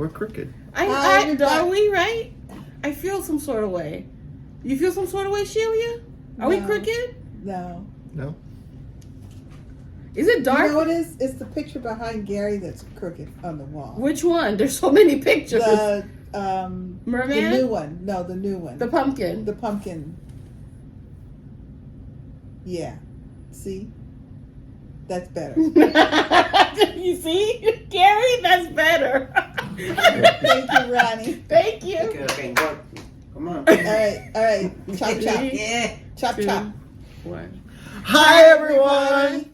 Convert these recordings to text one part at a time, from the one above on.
we're crooked. Are we right? I feel some sort of way. You feel some sort of way, Shelia? Are we crooked? No. No. Is it dark? You know what it is? It's the picture behind Gary that's crooked on the wall. Which one? There's so many pictures. The Merman? The new one. No, the new one. The pumpkin. The pumpkin. Yeah. See? That's better. You see? Gary, that's better. Thank you, Ronnie. Thank you. Okay, go. Come on. All right. Chop, chop. Yeah. Chop, chop. 1. Hi, everyone.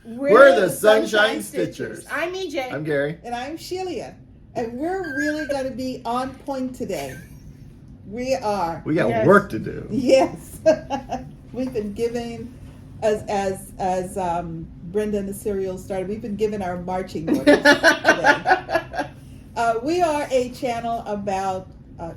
We're the Sunshine Stitchers. I'm EJ. I'm Gary. And I'm Shelia. And we're really going to be on point today. We are. We got work to do. Yes. We've been given, as Brenda and the Serial started, we've been given our marching orders today. We are a channel about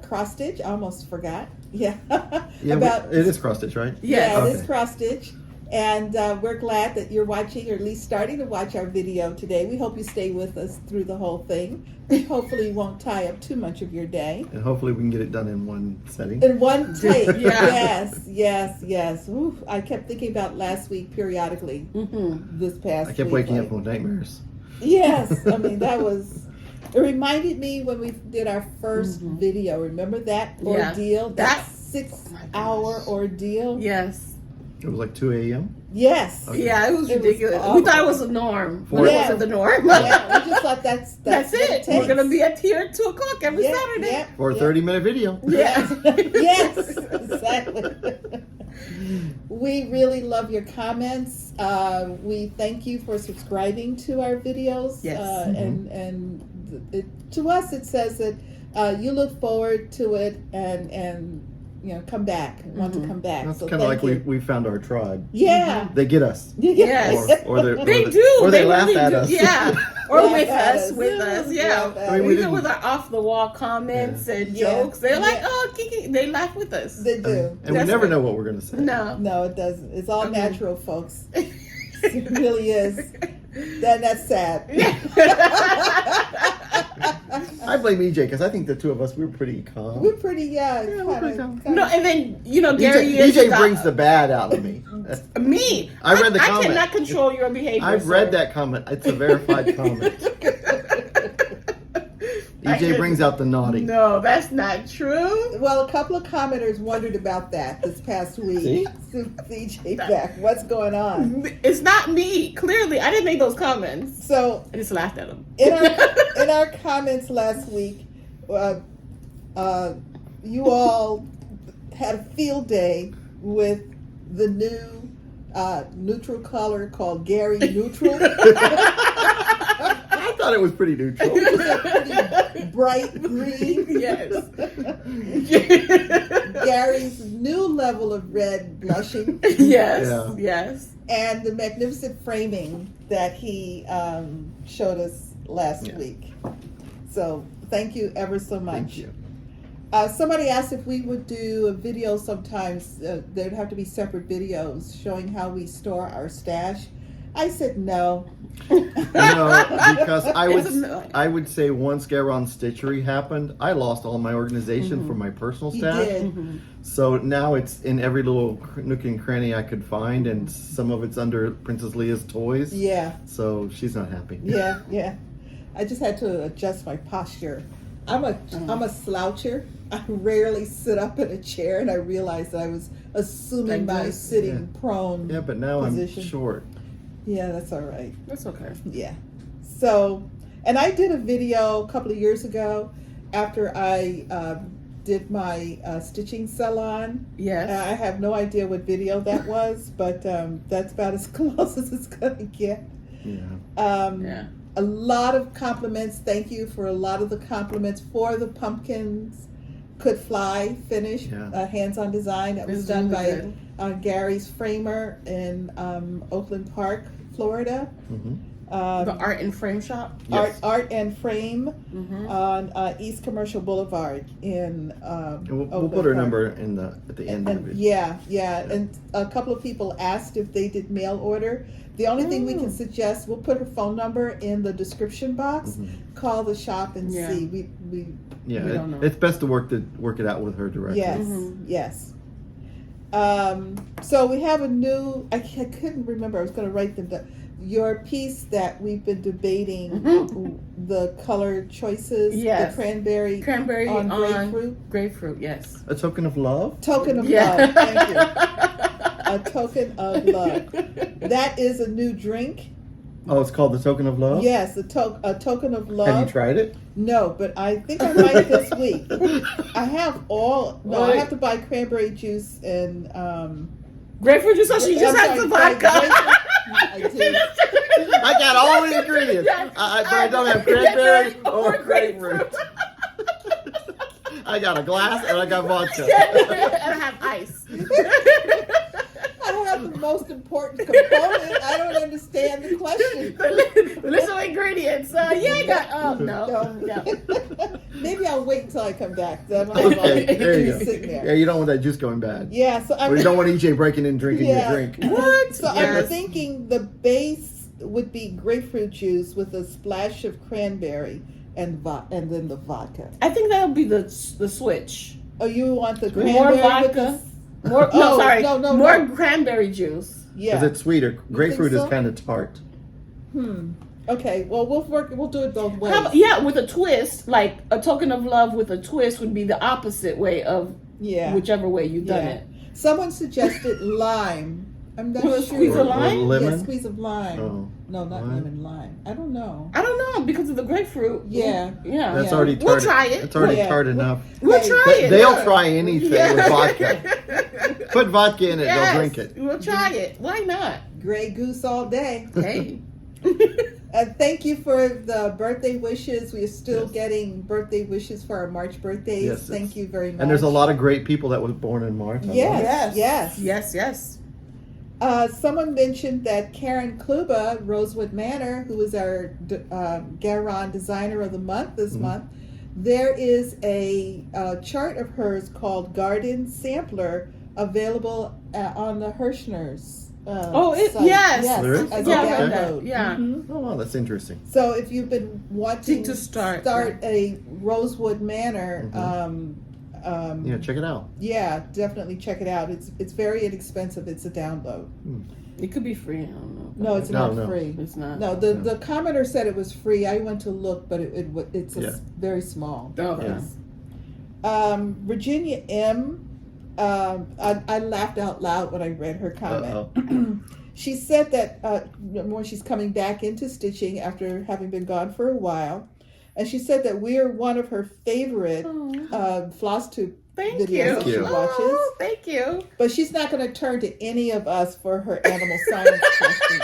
cross stitch. I almost forgot. Yeah. It is cross stitch, right? Yeah, it is cross stitch. And we're glad that you're watching, or at least starting to watch our video today. We hope you stay with us through the whole thing. Hopefully you won't tie up too much of your day. And hopefully we can get it done in one setting. In one take. Yes. Ooh, I kept thinking about last week periodically. This past week. I kept waking up with nightmares. Yes. I mean, it reminded me when we did our first video. Remember that ordeal? That 6-hour ordeal? Yes. It was like 2 a.m.? Yes. Okay. Yeah, it was ridiculous. We thought it was the norm. But it wasn't the norm. Yeah, we just thought that's it. We're going to be at here at 2 o'clock every Saturday. Yeah, for a 30-minute video. Yeah. Yes, exactly. We really love your comments. We thank you for subscribing to our videos. Yes. To us, it says that you look forward to it and come back, want to come back. That's so kind of like we found our tribe. Yeah. They get us. Yes. Or they do. Or they laugh really at do. us. Yeah. Or with us. Yeah. I mean, even with our off-the-wall comments and jokes, they're like, oh, Kiki. They laugh with us. They do. And we never know what we're going to say. No, it doesn't. It's all natural, folks. It really is. That's sad. I blame EJ because I think the two of us, we're pretty calm. We're pretty, we're pretty calm. No, and then, Gary EJ brings the bad out of me. Me? I read the comment. I cannot control your behavior. I've read that comment. It's a verified comment. EJ brings out the naughty. No, that's not true. Well, a couple of commenters wondered about that this past week. See? EJ back. What's going on? It's not me. Clearly, I didn't make those comments. So I just laughed at them. In our comments last week, you all had a field day with the new neutral color called Gary Neutral. I thought it was pretty neutral. Pretty bright green. Yes. Gary's new level of red blushing. Yes. And the magnificent framing that he showed us last week. So thank you ever so much. Thank you. Somebody asked if we would do a video sometimes. There'd have to be separate videos showing how we store our stash. I said no. No, because I would say once GaRon Stitchery happened, I lost all my organization for my personal stash. You did. So now it's in every little nook and cranny I could find, and some of it's under Princess Leia's toys. Yeah. So she's not happy. Yeah. I just had to adjust my posture. I'm a sloucher. I rarely sit up in a chair, and I realized that I was assuming my sitting prone. Yeah, but now position. I'm short. Yeah, that's all right. That's okay. Yeah. So, and I did a video a couple of years ago after I did my stitching salon. Yes. I have no idea what video that was, but that's about as close as it's going to get. Yeah. A lot of compliments. Thank you for a lot of the compliments for the pumpkins could fly finish, hands-on design that was done by Gary's framer in Oakland Park, Florida. The art and frame shop. Yes. Art and Frame Mm-hmm. on East Commercial Boulevard in. And we'll Oakland put her Park. number at the end of And it. yeah, and a couple of people asked if they did mail order. The only thing we can suggest, we'll put her phone number in the description box. Call the shop and Yeah. see. We Yeah, We don't know. it's best to work it out with her directly. yes, yes. So we have a new. I couldn't remember. I was going to write them down. Your piece that we've been debating, the color choices, Yes. the cranberry On grapefruit. Grapefruit, yes. A token of love. Token of Yeah. love. Thank you. A token of love. That is a new drink. Oh, it's called the token of love. Yes, a token of love. Have you tried it? No, but I think I might this week. I have all. No, I Wait. have to buy cranberry juice and. Grapefruit juice, so she just I'm has the sorry, vodka. I do. I got all the ingredients, but I don't have cranberry or grapefruit. I got a glass and I got vodka. And I have ice. I don't have the most important component. I don't understand the question. The list of ingredients. Yeah, I got. No. Maybe I'll wait until I come back. Then I'll Okay, there you go. sitting there. Yeah, you don't want that juice going bad. Yeah, so Or you don't want EJ breaking in and drinking Yeah. your drink. What? So I'm thinking the base would be grapefruit juice with a splash of cranberry and then the vodka. I think that'll be the switch. Oh, you want the cranberry More with vodka. the, More. Oh, No, sorry. no. More cranberry juice. yeah. Because it's sweeter. Grapefruit so? is kind of tart. Okay, well we'll do it both ways. With a twist, like a token of love with a twist would be the opposite way of whichever way you've done it. Someone suggested lime. I'm not With a sure. squeeze of lime? Or lemon. Yeah, squeeze of lime. Oh. No, not Lime? lemon, lime. I don't know. I don't know because of the grapefruit. Yeah. Yeah. That's Yeah. already tart. We'll try it. It's already Yeah. tart enough. We'll Hey, try it. They'll yeah. try anything with vodka. Put vodka in it, Yes, they'll drink it. We'll try it. Why not? Grey goose all day. Hey. Thank you for the birthday wishes. We are still Yes. getting birthday wishes for our March birthdays. Yes, Thank you very much. And there's a lot of great people that was born in March. Yes. Yes. Someone mentioned that Karen Kluba, Rosewood Manor, who is our GaRon Designer of the Month this month, there is a chart of hers called Garden Sampler available on the Hirschner's. Site. Yes. There is? as Yeah, a I read that. download. Yeah. Mhm. Oh, wow, that's interesting. So if you've been wanting To start, a Rosewood Manor, Yeah, check it out. yeah, definitely check it out. It's very inexpensive. It's a download. It could be free. I don't know. No, it's No, not no. free. It's not. No, the commenter said it was free. I went to look, but it's Yeah. very small. Okay. Yeah. Virginia M. I laughed out loud when I read her comment. Uh-oh. She said that when she's coming back into stitching after having been gone for a while, and she said that we are one of her favorite Flosstube Thank videos you. that she Thank you. watches. Oh, thank you. But she's not going to turn to any of us for her animal science questions.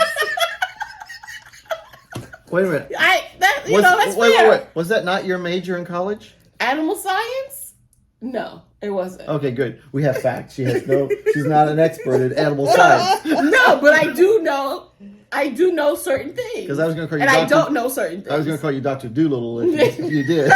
Wait a minute. That's wait, fair. wait. Was that not your major in college? Animal science? No, it wasn't. Okay, good. We have facts. She's not an expert in animal science. No, but I do know certain things. Because I was going to call you and I Dr. don't know certain things. I was going to call you Dr. Doolittle if you did.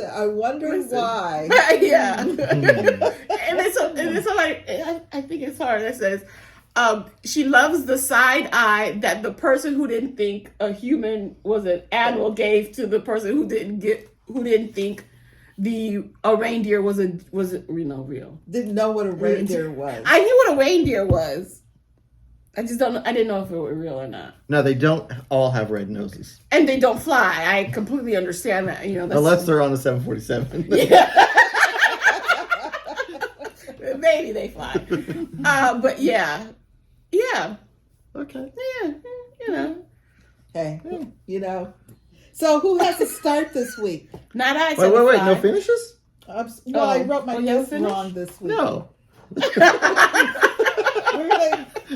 I wonder why. Yeah. And it's somebody, I think it's her that says, she loves the side eye that the person who didn't think a human was an animal gave to the person who didn't think a reindeer was real. Didn't know what a reindeer was. I knew what a reindeer was. I didn't know if it were real or not. No, they don't all have red noses. And they don't fly. I completely understand that. That's, Unless they're on the 747. yeah. Maybe they fly. But yeah. Okay. Yeah. Hey, So who has to start this week? Not I. Wait. No finishes? I wrote my you list haven't wrong this week. No.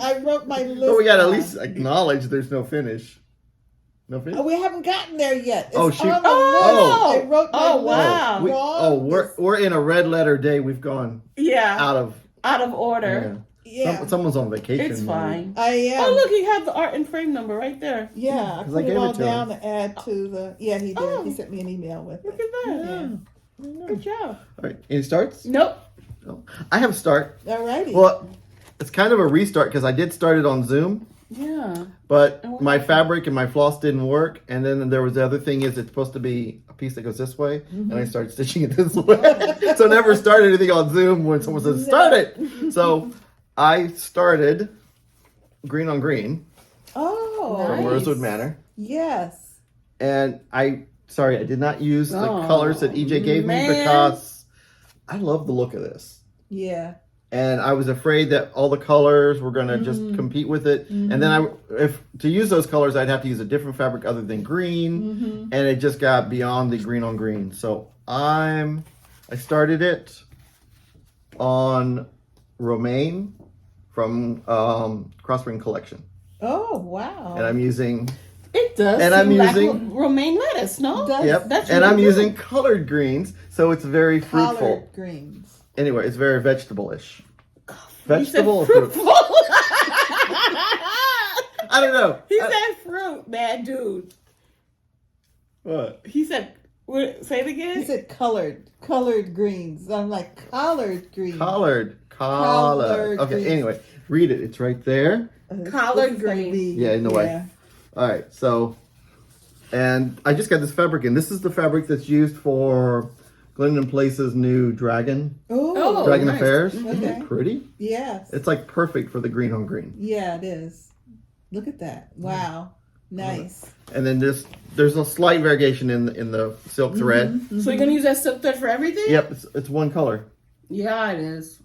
I wrote my list. But we got to at wrong. least acknowledge there's no finish. No finish? We haven't gotten there yet. It's Oh, shoot. on the Oh. list. I wrote my list wow. We- wrong. we're in a red letter day. We've gone Yeah. out of Out of order. Yeah. Someone's on vacation. It's mode. fine. I am. Oh, look, he had the art and frame number right there. Yeah, I 'Cause put I it gave all it to down him. to add to the. Yeah, he did. Oh. He sent me an email with Look it. at that. Yeah. Good job. All right, any starts? Nope. No. I have a start. Alrighty. Well, it's kind of a restart because I did start it on Zoom, Yeah. but And what my happened? fabric and my floss didn't work. And then there was the other thing is it's supposed to be a piece that goes this way, and I started stitching it this way. So I never started anything on Zoom when someone says start it. So I started green on green Oh. from Nice. Rosewood Manor, Yes. and I did not use the Oh, colors that EJ gave me man. because I love the look of this. Yeah. And I was afraid that all the colors were gonna just compete with it. And then if to use those colors, I'd have to use a different fabric other than green, and it just got beyond the green on green. So I started it on Romaine from Crossring Collection, Oh wow. and I'm using It does. And seem I'm like using- romaine lettuce, no? Does- That's and really I'm good. using colored greens, so it's very fruitful. Collard greens. Anyway, it's very vegetable-ish. He said Vegetable or fruit? fruitful. I don't know. He said fruit, man, dude. What? He said, say it again. He said colored greens. I'm like collard greens. Collard. Collard Okay, greens. anyway, read it. It's right there. Collard This is gonna green. be- Yeah, in the way. All right, so, and I just got this fabric in. This is the fabric that's used for Glendon Place's new Dragon Oh. Dragon nice. Affairs. Okay. Pretty. Yes. It's like perfect for the green on green. Yeah, it is. Look at that. Wow. Nice. And then there's a slight variation in the silk thread. So you're gonna use that silk thread for everything? Yep, it's one color. Yeah, it is.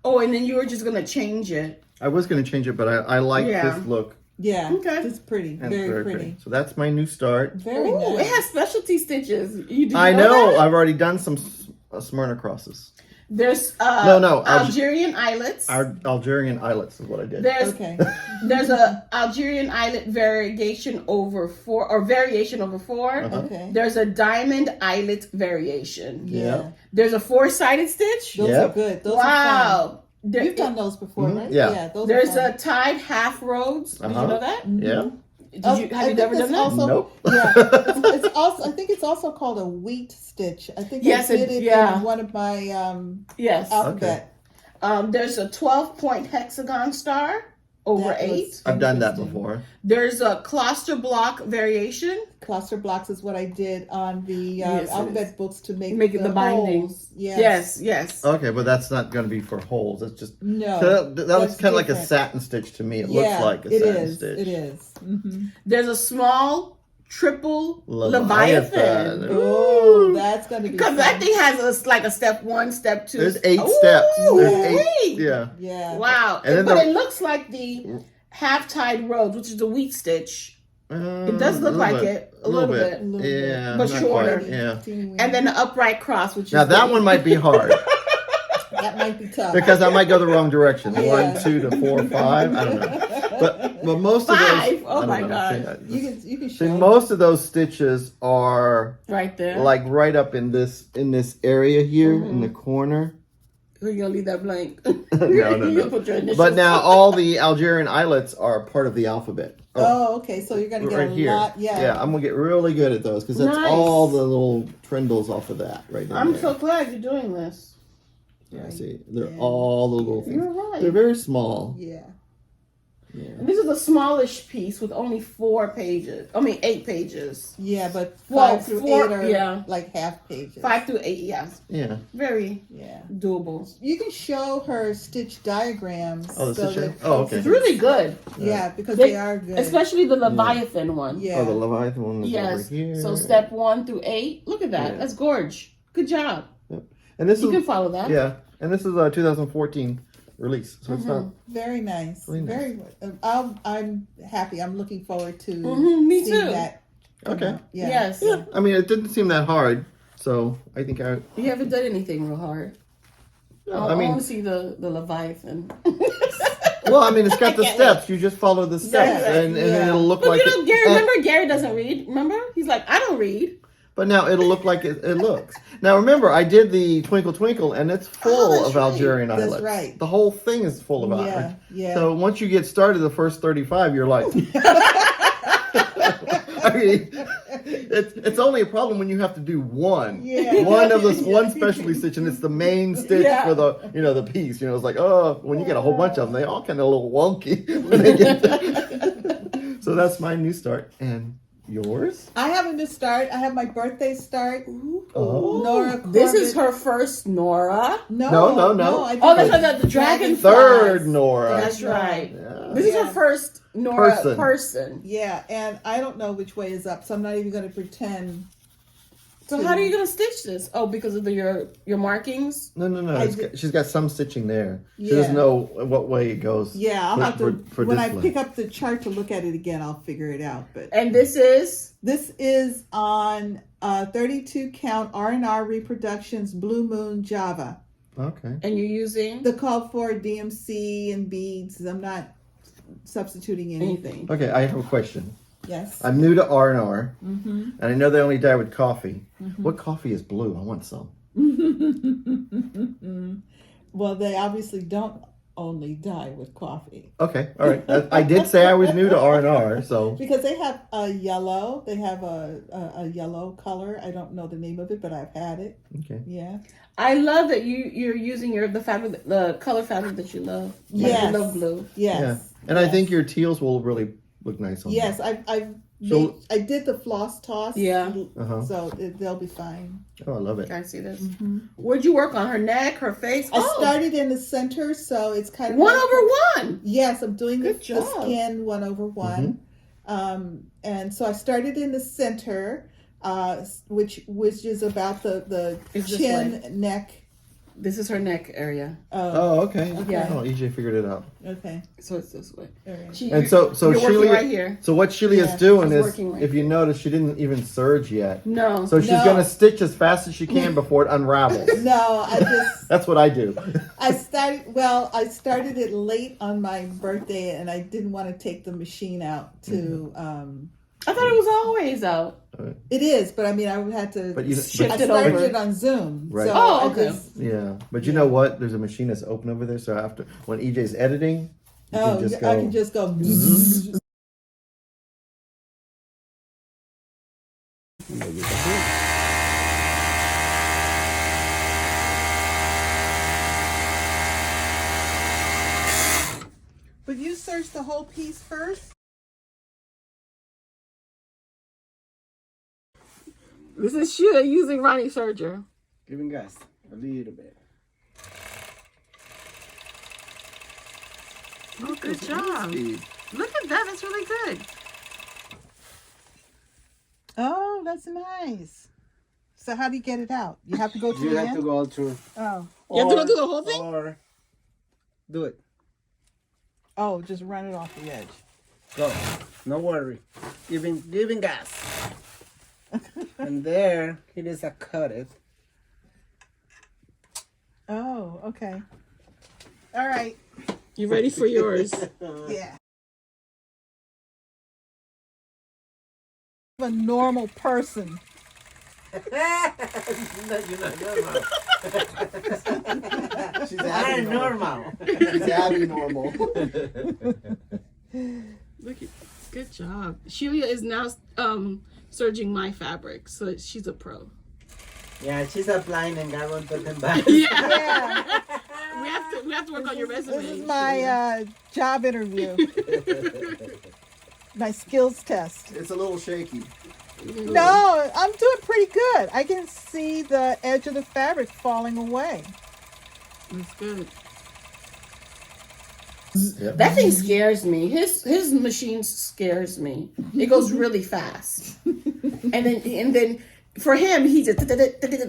Oh, and then you were just gonna change it. I was going to change it, but I like Yeah. this look. Yeah. Okay. It's pretty. And it's Very pretty. So that's my new start. Very Ooh, nice. it has specialty stitches. Did you I know. that? I've already done some Smyrna crosses. There's No, Algerian eyelets. Our Algerian eyelets is what I did. There's Okay. there's a Algerian eyelet variation over 4 or variation over 4. Uh-huh. Okay. There's a diamond eyelet variation. Yeah. There's a 4-sided stitch. Those Yep. are good. Those are fun. Wow. You've done those before, right? Yeah. Those There's are fun. a tied half roads. Did Uh-huh. you know that? Yeah. Have you think ever it's done that? also- Nope. Yeah, it's also. I think it's also called a wheat stitch. I think Yes, I did it yeah. in one of my Yes. alphabet. There's a 12-point hexagon star over That 8. was I've done that interesting. before. There's a cluster block variation. Cluster blocks is what I did on the Yes, it alphabet is. books to make Make it the binding. holes. Yes. Yes. Okay, but that's not going to be for holes. It's just No. that looks that's kind of like a different. satin stitch to me. It Yeah, looks like a it satin is. stitch. It is. Mm-hmm. There's a small triple Leviathan. Leviathan. Oh, that's gonna be Because fun. that thing has like a step 1, step 2. There's 8 Ooh, steps. There's wait. 8. Yeah. Yeah. Wow. And then But the- it looks like the half-tied rose, which is the wheat stitch. It does look like it, a little bit. A little bit. Yeah, But not shorter. quite, Yeah. Teeny weeny. And then the upright cross, which is Now that the- one might be hard that might be tough. because I might go the wrong direction. Yeah. 1, 2 to 4, 5. I don't know. But most of those. 5? Oh I don't my know. God. you can See, show. most of those stitches are right there. like right up in this area here Mm-hmm. in the corner. We're gonna leave that blank. No. You put your initials. But now all the Algerian eyelets are part of the alphabet. Oh, okay. So you're gonna get right a here. lot. Yeah. Yeah, I'm gonna get really good at those because that's Nice. all the little trindles off of that right there. I'm so glad you're doing this. Yeah, see, they're Yeah. all the little things. You're right. They're very small. Yeah. Yeah. This is a smallish piece with only 8 pages. Yeah, but Well, 5 through 4 8 are yeah. like half pages. 5 through 8, yeah. Yeah. Very Yeah. doable. You can show her stitch diagrams. Oh, the so stitch that diagram? Oh, folks okay. It's really good. Yeah, because They- they are good. Especially the Leviathan one. Yeah. Oh, the Leviathan one is over Yes. here. So step 1 through 8. Look at that. Yeah. That's gorge. Good job. And this You is can follow that. yeah, and this is a 2014 release, so it's not. Very nice. Really nice. Very. I'm happy. I'm looking forward to Me seeing too. that. come Okay. out. Yeah. Yes. Yeah, I mean, it didn't seem that hard, so I think I. You haven't done anything real hard. I I mean, want to see the Leviathan. well, I mean, it's got the steps. You just follow the steps, Yeah. and Yeah. it'll look But like. you know, Gary, and- remember Gary doesn't read. Remember? He's like, I don't read. But now it'll look like it looks. Now remember, I did the Twinkle Twinkle, and it's full that's of right. Algerian That's islets. right. The whole thing is full of Yeah, islets. yeah. So once you get started, the first 35, you're like... I mean, it's only a problem when you have to do one. Yeah. One specialty stitch, and it's the main stitch for the the piece. It's like, oh, when you get a whole bunch of them, they all kind of a little wonky when they get there. So that's my new start. And yours? I have a new start. I have my birthday start. Oh. Nora This Corbett. is her first Nora. No. I Oh, did that's the dragonflies. Third Nora. That's right. Yeah. This is her first Nora person. Yeah, and I don't know which way is up, so I'm not even going to pretend. So how are you gonna stitch this? Oh, because of your markings? No. She's got some stitching there. She Yeah. doesn't know what way it goes. Yeah, I'll have to. for When I discipline. pick up the chart to look at it again, I'll figure it out. But And this is this is on 32 count R&R Reproductions Blue Moon Java. Okay. and you're using The call for DMC and beads. I'm not substituting anything. Okay, I have a question. Yes. I'm new to R&R, Mm-hmm. and I know they only dye with coffee. What coffee is blue? I want some. Well, they obviously don't only dye with coffee. Okay, all right. I did say I was new to R&R, so... Because they have a yellow. They have a yellow color. I don't know the name of it, but I've had it. Okay. Yeah. I love that you're using the fabric, the color fabric that you love. Like Yes. you love blue. Yes. Yeah. And I think your teals will really look nice on Yes, them. I did the floss toss. Yeah. Uh-huh. So they'll be fine. Oh, I love it. Can I see this? Where'd you work on her neck, her face? I started in the center, so it's kind of one like- over one. Yes, I'm doing the Good job. skin 1/1. And so I started in the center, which is about the It's this chin, neck. This is her neck area, Oh, okay. Yeah. Oh, EJ figured it out. Okay. so it's this way. All right. And so you're working Shelia, right here. so what Shelia's Yeah, doing she's is, working right if you notice, she didn't even serge yet. No. So she's No. gonna stitch as fast as she can before it unravels. No, I just That's what I do. I started it late on my birthday, and I didn't want to take the machine out to. I thought it was always out. It is, but I mean, I would have to. But you, Shift I it started over. it on Zoom. Right. So Oh, I okay. just- yeah, but you know what? There's a machine that's open over there, so after when EJ's editing, you Oh, can just go. I can just go. But you search the whole piece first. This is Sheila using Ronnie Serger. Giving gas a little bit. Oh, good job. Look at that. That's really good. Oh, that's nice. So how do you get it out? You have to go to You the have end? to go through. Oh. You have to go through the whole thing? Or do it. Oh, just run it off the edge. Go. No worry. Giving gas. And there, it is a cut it. Oh, okay. All right. You ready for yours? Yeah. A normal person. You're not normal. She's I'm normal. She's Abby normal. Look at, good job. Shelia is now serging my fabric, so she's a pro. Yeah, she's applying and GaRon Tottenbags. Yeah. We have to work on your resume. This is my job interview. My skills test. It's a little shaky. No, I'm doing pretty good. I can see the edge of the fabric falling away. That's good. Yep. That thing scares me. His machine scares me. It goes really fast, and then for him, he just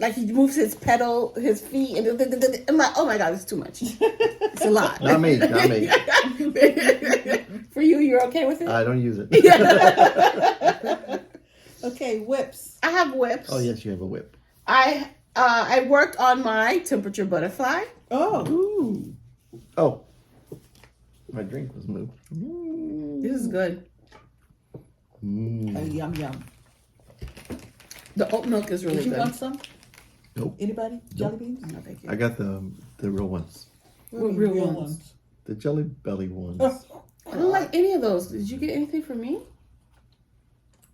like he moves his pedal, his feet, and I'm like, oh my god, it's too much. It's a lot. Not me. Not me. For you, you're okay with it? I don't use it. Okay, whips. I have whips. Oh yes, you have a whip. I worked on my temperature butterfly. Oh. Ooh. Oh. My drink was moved. This is good. Mm. Yum, yum. The oat milk is really Did you good. want some? Nope. Anybody? Jelly beans? No, thank you. I got the real ones. What real real ones? The Jelly Belly ones. I don't like any of those. Did you get anything for me?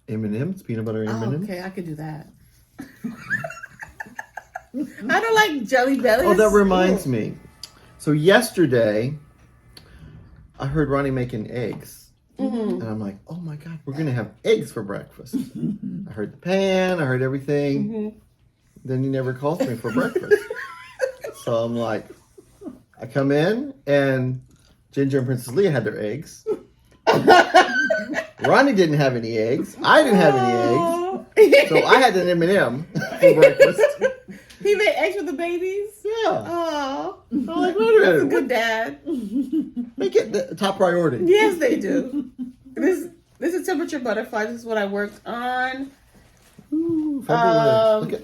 M&M's, peanut butter Oh, M&M's. okay, I could do that. I don't like Jelly Bellies. Oh, that reminds me. So yesterday, I heard Ronnie making eggs. Mm-hmm. And I'm like, oh my God, we're going to have eggs for breakfast. I heard the pan, I heard everything. Mm-hmm. Then he never calls me for breakfast. So I'm like, I come in and Ginger and Princess Leia had their eggs. Ronnie didn't have any eggs. I didn't have any eggs. So I had an M&M for breakfast. He made eggs for the babies? Yeah. Oh, I'm like, wait a that's a minute. good dad. Make it the top priority. Yes, they do. This is temperature butterfly. This is what I worked on. Ooh, February.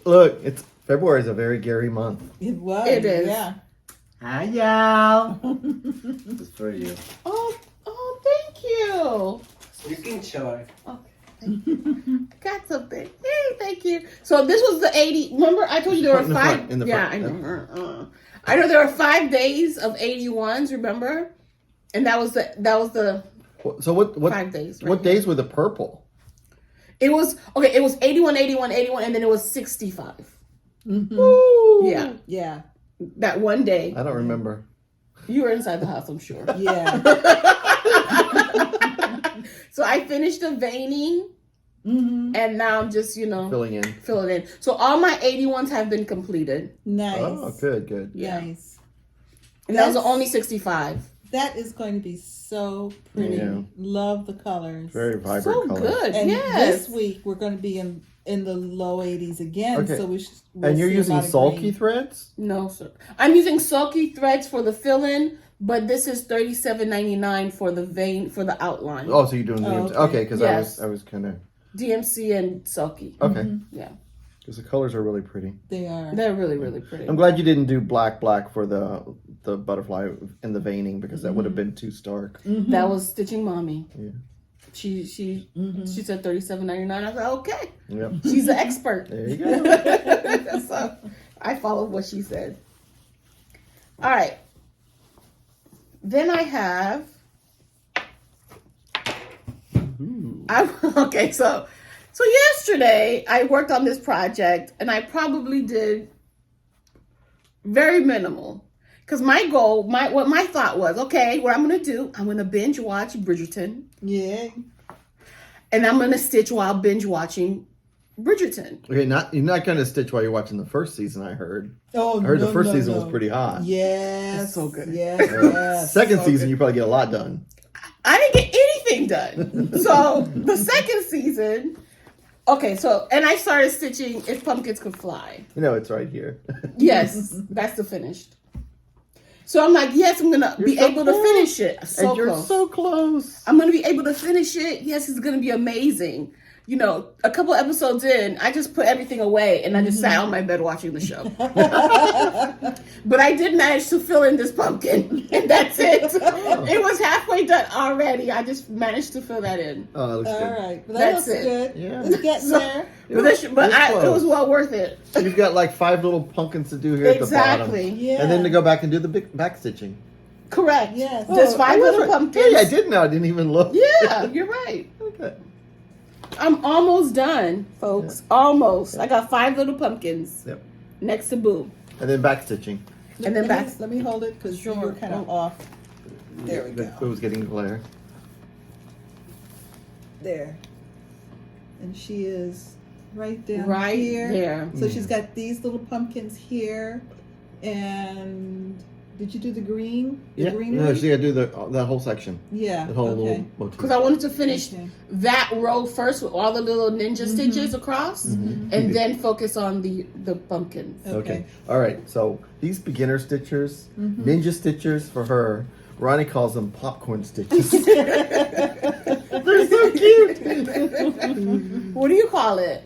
Look. It's February is a very Gary month. It was. It is. Yeah. Hi, y'all. This is for you. Oh, thank you. You can show it. Okay. Got something. Hey, thank you. So this was the 80. Remember, I told you there were In the five. front, in the Yeah, front. I know. I know there were 5 days of 81s. Remember, and that was the So what 5 days. Right what here. days were the purple? It was okay. It was 81, 81, 81, and then it was 65. Mm-hmm. Ooh. Yeah, Yeah. that one day. I don't remember. You were inside the house, I'm sure. Yeah. So I finished the veining, Mm-hmm. and now I'm just Filling in. fill it in. So all my 81s have been completed, Nice. Oh, good. Nice. and that was That's- only 65. That is going to be so pretty. Yeah. Love the colors. Very vibrant So colors. good. And Yes. this week we're going to be in the low 80s again. Okay. So we'll And you're see a using lot of sulky green. threads? No, sir. I'm using sulky threads for the fill-in, but this is $37.99 for the vein for the outline. Oh, so you're doing the Oh, okay, because Yes. I was kind of DMC and sulky. okay. Yeah, Because the colors are really pretty. They are. they're really really pretty. I'm glad you didn't do black for the butterfly and the veining because that would have been too stark. Mhm. That was stitching mommy. Yeah. She Mhm. said $37.99. I was like, okay, Yep. she's an expert. There you go. So I followed what she said. All right. Then I have. Okay, so yesterday I worked on this project and I probably did very minimal because my goal, what my thought was, okay, what I'm gonna do, I'm gonna binge watch Bridgerton Yeah. and I'm gonna stitch while binge watching Bridgerton. Okay, you're not going to stitch while you're watching the first season. I heard. Oh, I heard the no, first no, season no. was pretty hot. Yes. It's so good. Yes. Yeah. Yes. Second So season, good. you probably get a lot done. I didn't get anything done. So the second season, okay, so and I started stitching If Pumpkins Could Fly. You know, it's right here. Yes, that's the finished. So I'm like, yes, I'm gonna be so able to close. finish it. So And you're close. so close. I'm gonna be able to finish it. Yes, it's gonna be amazing. You know, a couple episodes in, I just put everything away and I just sat on my bed watching the show. But I did manage to fill in this pumpkin, and that's it. It was halfway done already. I just managed to fill that in. Oh, that looks All good. right. Well, That's that looks it. good. Yeah. It's getting So- there. It was well worth it. You've got like 5 little pumpkins to do here at the Exactly. bottom. Yeah. And then to go back and do the big back stitching. Correct. Yes. Just 5 Oh, little that's right. pumpkins. Hey, I did know. I didn't even look. Yeah, you're right. Okay. I'm almost done, folks. Almost. I got 5 little pumpkins Yep. next to Boo. And then back stitching. And then back. Let me hold it because Sure. you're kind of off. There we It go. was getting glare. There. And she is right down Right here. there. So she's got these little pumpkins here. And did you do the green? The Yeah. green No, one? she got to do that whole section. Yeah. The whole okay. little motif. Because I wanted to finish Okay. that row first with all the little ninja stitches across, Mhm. and then focus on the pumpkins. Okay. All right. So these beginner stitchers, Mm-hmm. ninja stitchers for her, Ronnie calls them popcorn stitches. They're so cute. What do you call it?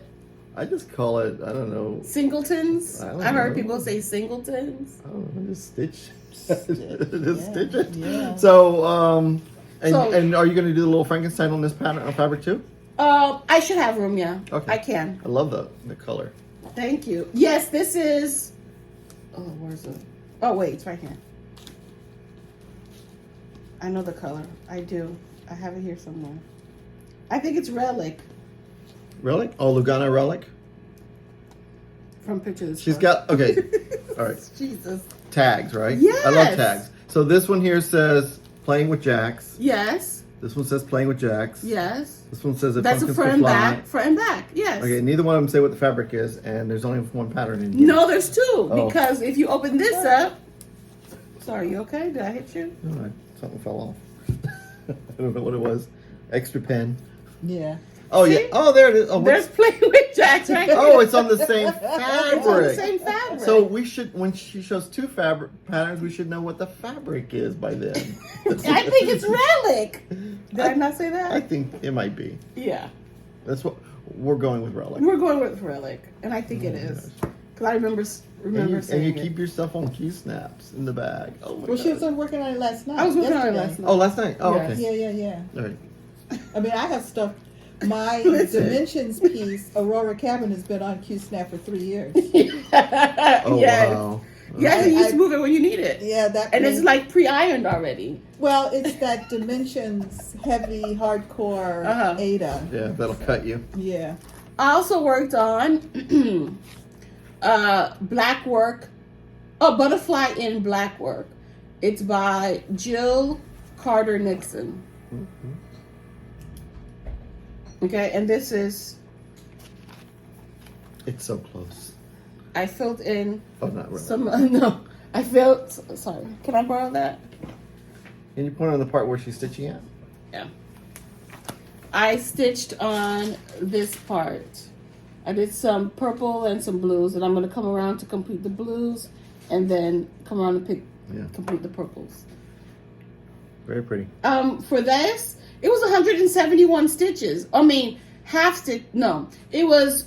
I just call it, I don't know. Singletons? I don't I've heard know. people say singletons. I don't know, just stitch. Just stitch it. Yeah. So, and So- are you going to do the little Frankenstein on this pattern on fabric too? I should have room, yeah. Okay. I can. I love the color. Thank you. Yes, this is. Oh, where's it? Oh, wait, it's right here. I know the color. I do. I have it here somewhere. I think it's Relic Relic? Oh, Lugano Relic? from pictures. She's got, okay. All right. Jesus. Tags, right? Yes. I love tags. So this one here says playing with jacks. Yes. This one says playing with jacks. Yes. This one says if That's a pumpkins front can and fly. back. Front and back. Yes. Okay, neither one of them say what the fabric is, and there's only one pattern in here. No, there's two. Oh. Because if you open this up. Sorry, you okay? Did I hit you? No, something fell off. I don't know what it was. Extra pen. Yeah. Oh, See? yeah. Oh, there it is. Oh, There's playing with jacks right here. oh, it's on the same It's on the fabric. same fabric. So we should, when she shows two fabric patterns, we should know what the fabric is by then. I think it's Relic. Did I not say that? I think it might be. Yeah. That's what we're going with Relic. We're going with Relic, and I think it is. Because I remember And saying you it. keep your stuff on key snaps in the bag. Oh my Well, she was God. working on it last night. I was working on it yesterday. last night. Oh, last night. Oh, Yes. okay. Yeah. All right. I mean, I have stuff. My Listen. dimensions piece, Aurora Cabin, has been on QSnap for 3 years. Oh yes. wow. Yes, you I- used to move it when you need it. Yeah, that. And it's means- like pre-ironed already. Well, it's that dimensions heavy hardcore Uh-huh. Ada. Yeah, that'll cut you. Yeah. I also worked on Blackwork, Butterfly in Blackwork. It's by Jill Carter Nixon. Mm-hmm. Okay, and this is, It's so close. I filled in Oh, not really. some, no, I filled, sorry, can I borrow that? Can you point on the part where she's stitching at? Yeah. I stitched on this part. I did some purple and some blues, and I'm going to come around to complete the blues, and then come around and complete the purples. Very pretty. For this, it was 171 stitches. I mean, half stitch. No, it was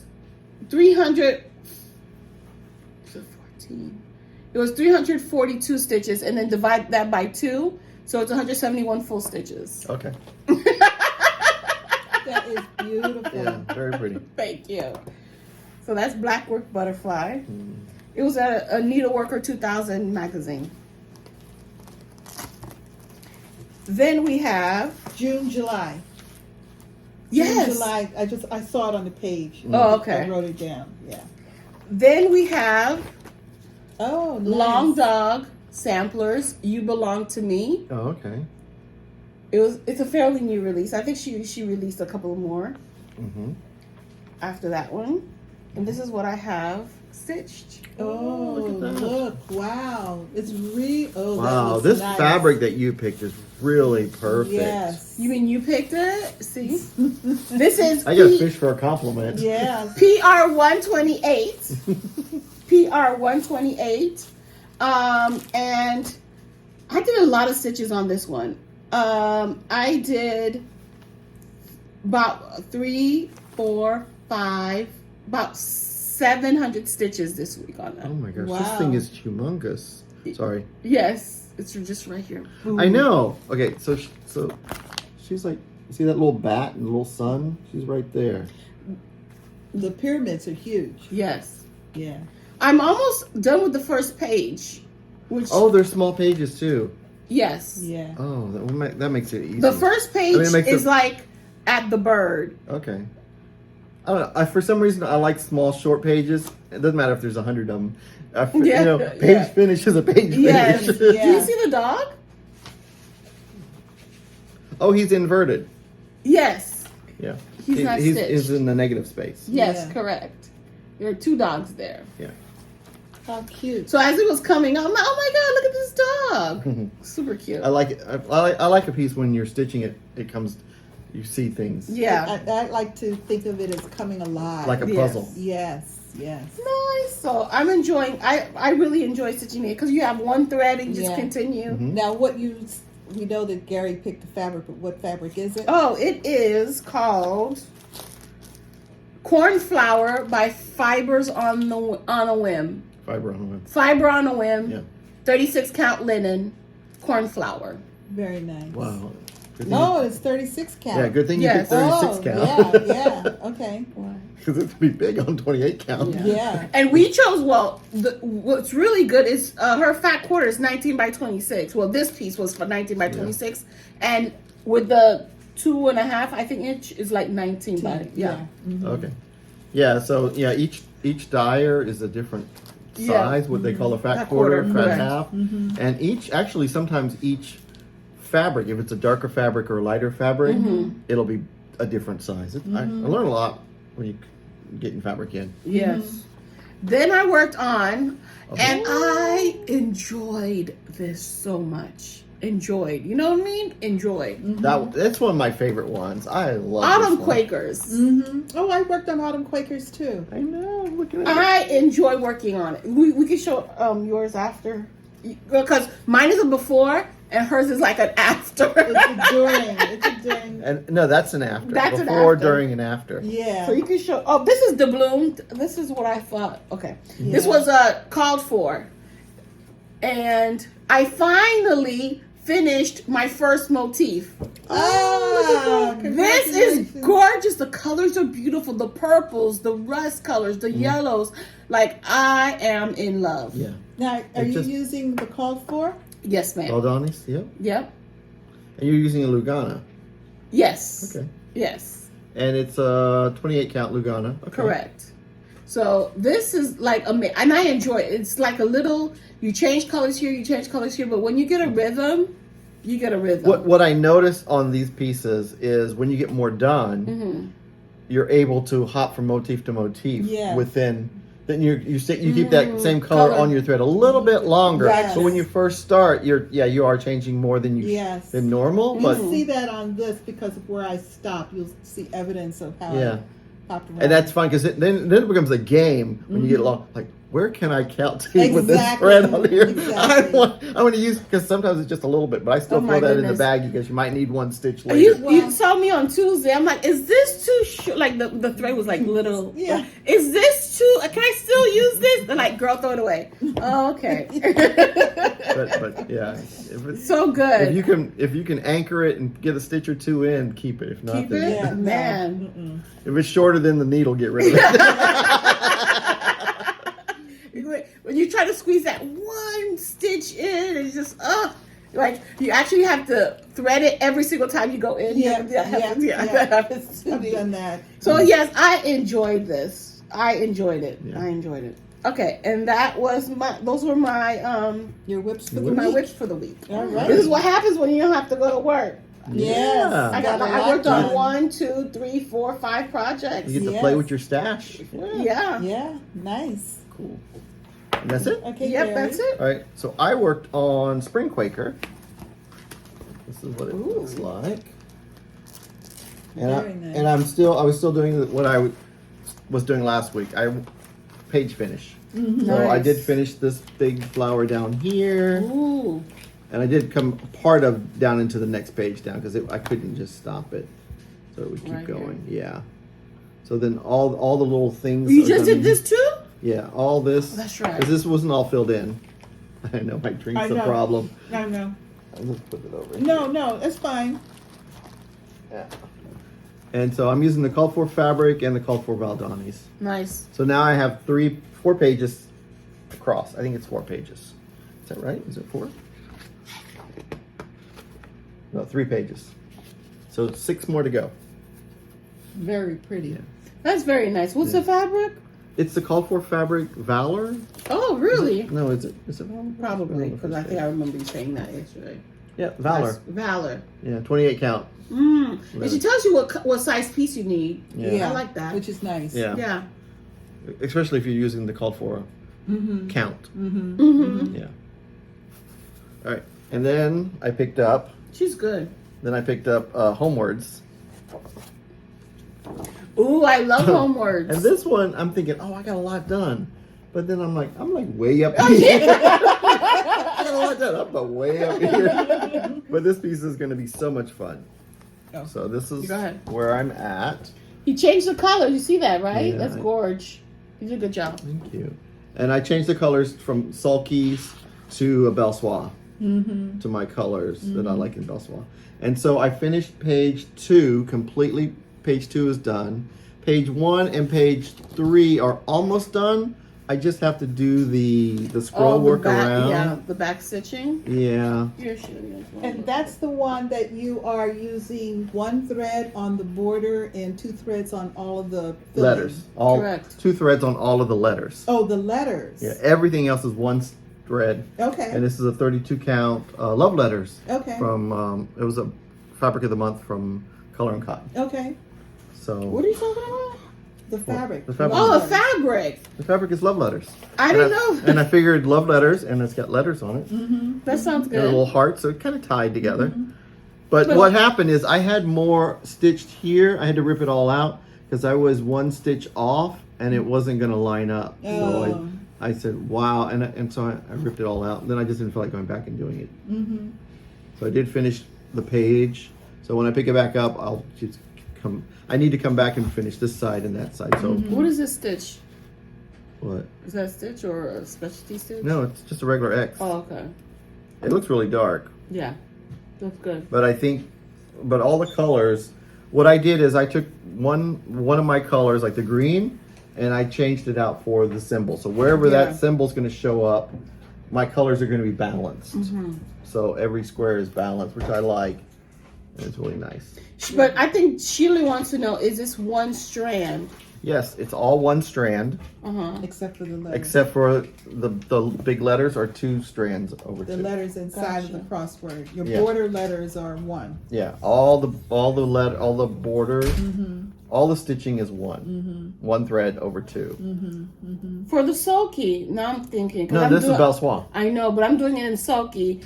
314. It was 342 stitches, and then divide that by 2, so it's 171 full stitches. Okay. That is beautiful. Yeah, very pretty. Thank you. So that's Blackwork Butterfly. Mm. It was at a Needleworker 2000 magazine. Then we have June, July. yes. June, July. I saw it on the page. Oh, okay. I wrote it down. Yeah. Then we have Oh, nice. Long Dog Samplers. You Belong to Me. Oh, okay. It's a fairly new release. I think she released a couple more Mm-hmm. after that one. And this is what I have stitched. Oh, look at that. look. Wow. It's that Wow, looks this nice. fabric that you picked is really perfect. Yes. You mean you picked it? See? This is I got a fish for a compliment. Yes. PR128. PR128. And I did a lot of stitches on this one. I did about 3, 4, 5, about 700 stitches this week on that. Oh my gosh, this Wow. thing is humongous. Sorry. Yes, it's just right here. I know. Okay, so she's like, see that little bat and the little sun? She's right there. The pyramids are huge. Yes. Yeah. I'm almost done with the first page. Which, Oh, there's small pages too. yes. Yeah. Oh, that makes it easy. The first page it makes is it- like at the bird. Okay. I don't know. For some reason, I like small, short pages. It doesn't matter if there's 100 of them. Yeah, You know, page yeah. finish is a page Yes. finish. Do Yeah. you see the dog? Oh, he's inverted. Yes. Yeah. He's not he's stitched. in the negative space. Yes, Yeah. correct. There are 2 dogs there. Yeah. How cute. So as it was coming up, I'm like, oh my god, look at this dog. Super cute. I like it. I like a piece when you're stitching it. It comes, you see things Yeah. I like to think of it as coming alive. like a Yes. puzzle. Yes. Yes. Nice. So I'm enjoying. I really enjoy stitching it because you have one thread and you just Yeah. continue. Mhm. Now, we know that Gary picked the fabric, but what fabric is it? Oh, it is called Cornflower by Fibers on a Whim. Fiber on the web. Fiber on a Whim. Yeah. 36 count linen. Cornflower. Very nice. Wow. Good thing No, it's 36 count. Yeah, good thing you Yes. picked 36 Oh, count. yeah, okay. Because it's be big on 28 count. Yeah. Yeah. And we chose, what's really good is her fat quarter is 19 by 26. Well, this piece was for 19 by 26. And with the 2.5, I think, inch is like 19 by, yeah. Okay. Yeah, so yeah, each dyer is a different size, what they call a fat quarter, fat correct. half. And sometimes each fabric, if it's a darker fabric or a lighter fabric, it'll be a different size. I learn a lot when you getting fabric in. Yes. Then I worked on, and I enjoyed this so much. Enjoyed. You know what I mean? Enjoyed. That's one of my favorite ones. I love Autumn this one. Quakers. Oh, I worked on Autumn Quakers too. I know. I'm looking at it. I enjoy working on it. We can show yours after, because mine is a before and hers is like an after. It's a during. It's a during. And no, that's an after. That's an Before, after. during, and after. Yeah. So you can show. Oh, this is doublooned. This is what I thought. Okay, this Yeah. was called for, and I finally finished my first motif. Ah, This is congratulations. gorgeous. The colors are beautiful. The purples, the rust colors, the yellows. Like, I am in love. Yeah. Now, are It you just- using the called for? Yes, ma'am. Baldonis, yep. Yep. And you're using a Lugana. Yes. Okay. Yes. And it's a 28 count Lugana. Okay. Correct. So this is like and I enjoy it. It's like a little. You change colors here, you change colors here, but when you get a rhythm, you get a rhythm. What I noticed on these pieces is when you get more done, you're able to hop from motif to motif Yes. within. Then you keep that same color Color. on your thread a little bit longer. Yes. So when you first start, you are changing more than Yes. than normal. You But see that on this because of where I stopped. You'll see evidence of how Yeah. I hopped around. and that's fun because then it becomes a game when you get along. Like, where can I count to with this Exactly. thread on here? Exactly. I want to use because sometimes it's just a little bit, but I still Oh, throw my that in the goodness. bag because you might need one stitch You, later. you saw me on Tuesday. I'm like, is this too short? Like the thread was like little. Yeah. Is this too? Can I still use this? They're like, girl, throw it away. Oh, okay. But yeah, if it's, So good. if you can anchor it and get a stitch or two in, keep it. If not, Keep then it? Yeah, no. Man. if it's shorter than the needle, get rid of it. When you try to squeeze that one stitch in, it's just like you actually have to thread it every single time you go in. Yeah, That happens to I've me. done that. So yes, I enjoyed this. I enjoyed it. Yeah. I enjoyed it. Okay, and those were my Your whips for the my week. whips for the week. All right. This is what happens when you don't have to go to work. Yes. I Got a I lot worked on done. 1, 2, 3, 4, 5 projects. You get to Yes. play with your stash. Yeah. Yeah, nice. Cool. And that's it. Okay, Yep, Gary. that's it. All right. So I worked on Spring Quaker. This is what it Ooh. looks like. Very nice. And I was still doing what I was doing last week. I page finish. So I Nice. did finish this big flower down here, Ooh. and I did come part of down into the next page down because I couldn't just stop it, so it would keep Right here. going. Yeah. So then all the little things. You are just done. did this too? Yeah, all this. That's right. Because this wasn't all filled in. I know my drink's I a know. problem. No, no. I'll just put it over. No, it's fine. Yeah. And so I'm using the called for fabric and the called for Valdonis. Nice. So now I have 4 pages across. I think it's 4 pages. Is that right? Is it 4? No, 3 pages. So 6 more to go. Very pretty. Yeah. That's very nice. What's Yeah. the fabric? It's the called for fabric Valor. Oh, really? No, is it Valor? Probably, because I Valor. think I remember you saying that yesterday. Yeah, Valor. Nice. Valor. Yeah, 28 count. And Really. she tells you what size piece you need. Yeah. I like that. Which is nice. Yeah. Yeah. Especially if you're using the called for count. Mm-hmm. Yeah. All right. And then I picked up She's good. Homewards. Ooh, I love homewards. And this one, I'm thinking, oh, I got a lot done. But then I'm like way up Oh, here. yeah. I got a lot done. I'm but way up here. But this piece is going to be so much fun. Oh. So this is Go ahead. where I'm at. He changed the color. You see that, right? Yeah. That's gorge. You did a good job. Thank you. And I changed the colors from sulkies to a Belsois. to my colors that I like in Belswa. And so I finished page 2 completely. Page 2 is done. Page 1 and page 3 are almost done. I just have to do the scroll work around. Yeah, the back stitching. Yeah. Here, Shelia. And that's the one that you are using one thread on the border and 2 threads on all of the filling. Letters. All Correct. 2 threads on all of the letters. Oh, the letters. Yeah. Everything else is one thread. Okay. And this is a 32 count love letters. Okay. From it was a fabric of the month from Color and Cotton. Okay. So What are you talking about? The fabric. the fabric. Oh, a fabric. the fabric is love letters. I didn't know. And I figured love letters, and it's got letters on it. That sounds And a little good. heart, so it kind of tied together. But what happened is I had more stitched here. I had to rip it all out because I was 1 stitch off, and it wasn't going to line up. Oh. So I said, wow. And so I ripped it all out. And then I just didn't feel like going back and doing it. So I did finish the page. So when I pick it back up, I'll just come. I need to come back and finish this side and that side. So What is this stitch? what? Is that a stitch or a specialty stitch? No, it's just a regular X. Oh, okay. It looks really dark. Yeah, that's good. But I think, but all the colors, what I did is I took one of my colors, like the green, and I changed it out for the symbol. So wherever Yeah. that symbol's going to show up, my colors are going to be balanced. So every square is balanced, which I like. And it's really nice. But I think Sheila wants to know, is this one strand? Yes, it's all one strand, Except for the letters. except for the big letters are 2 strands over The 2. letters inside of the Gotcha. crossword. Your Yeah. border letters are 1. Yeah, all the borders, all the stitching is 1. 1 thread over 2. For the sulky, now I'm thinking. 'cause No, I'm this is doing- Belswa. I know, but I'm doing it in sulky.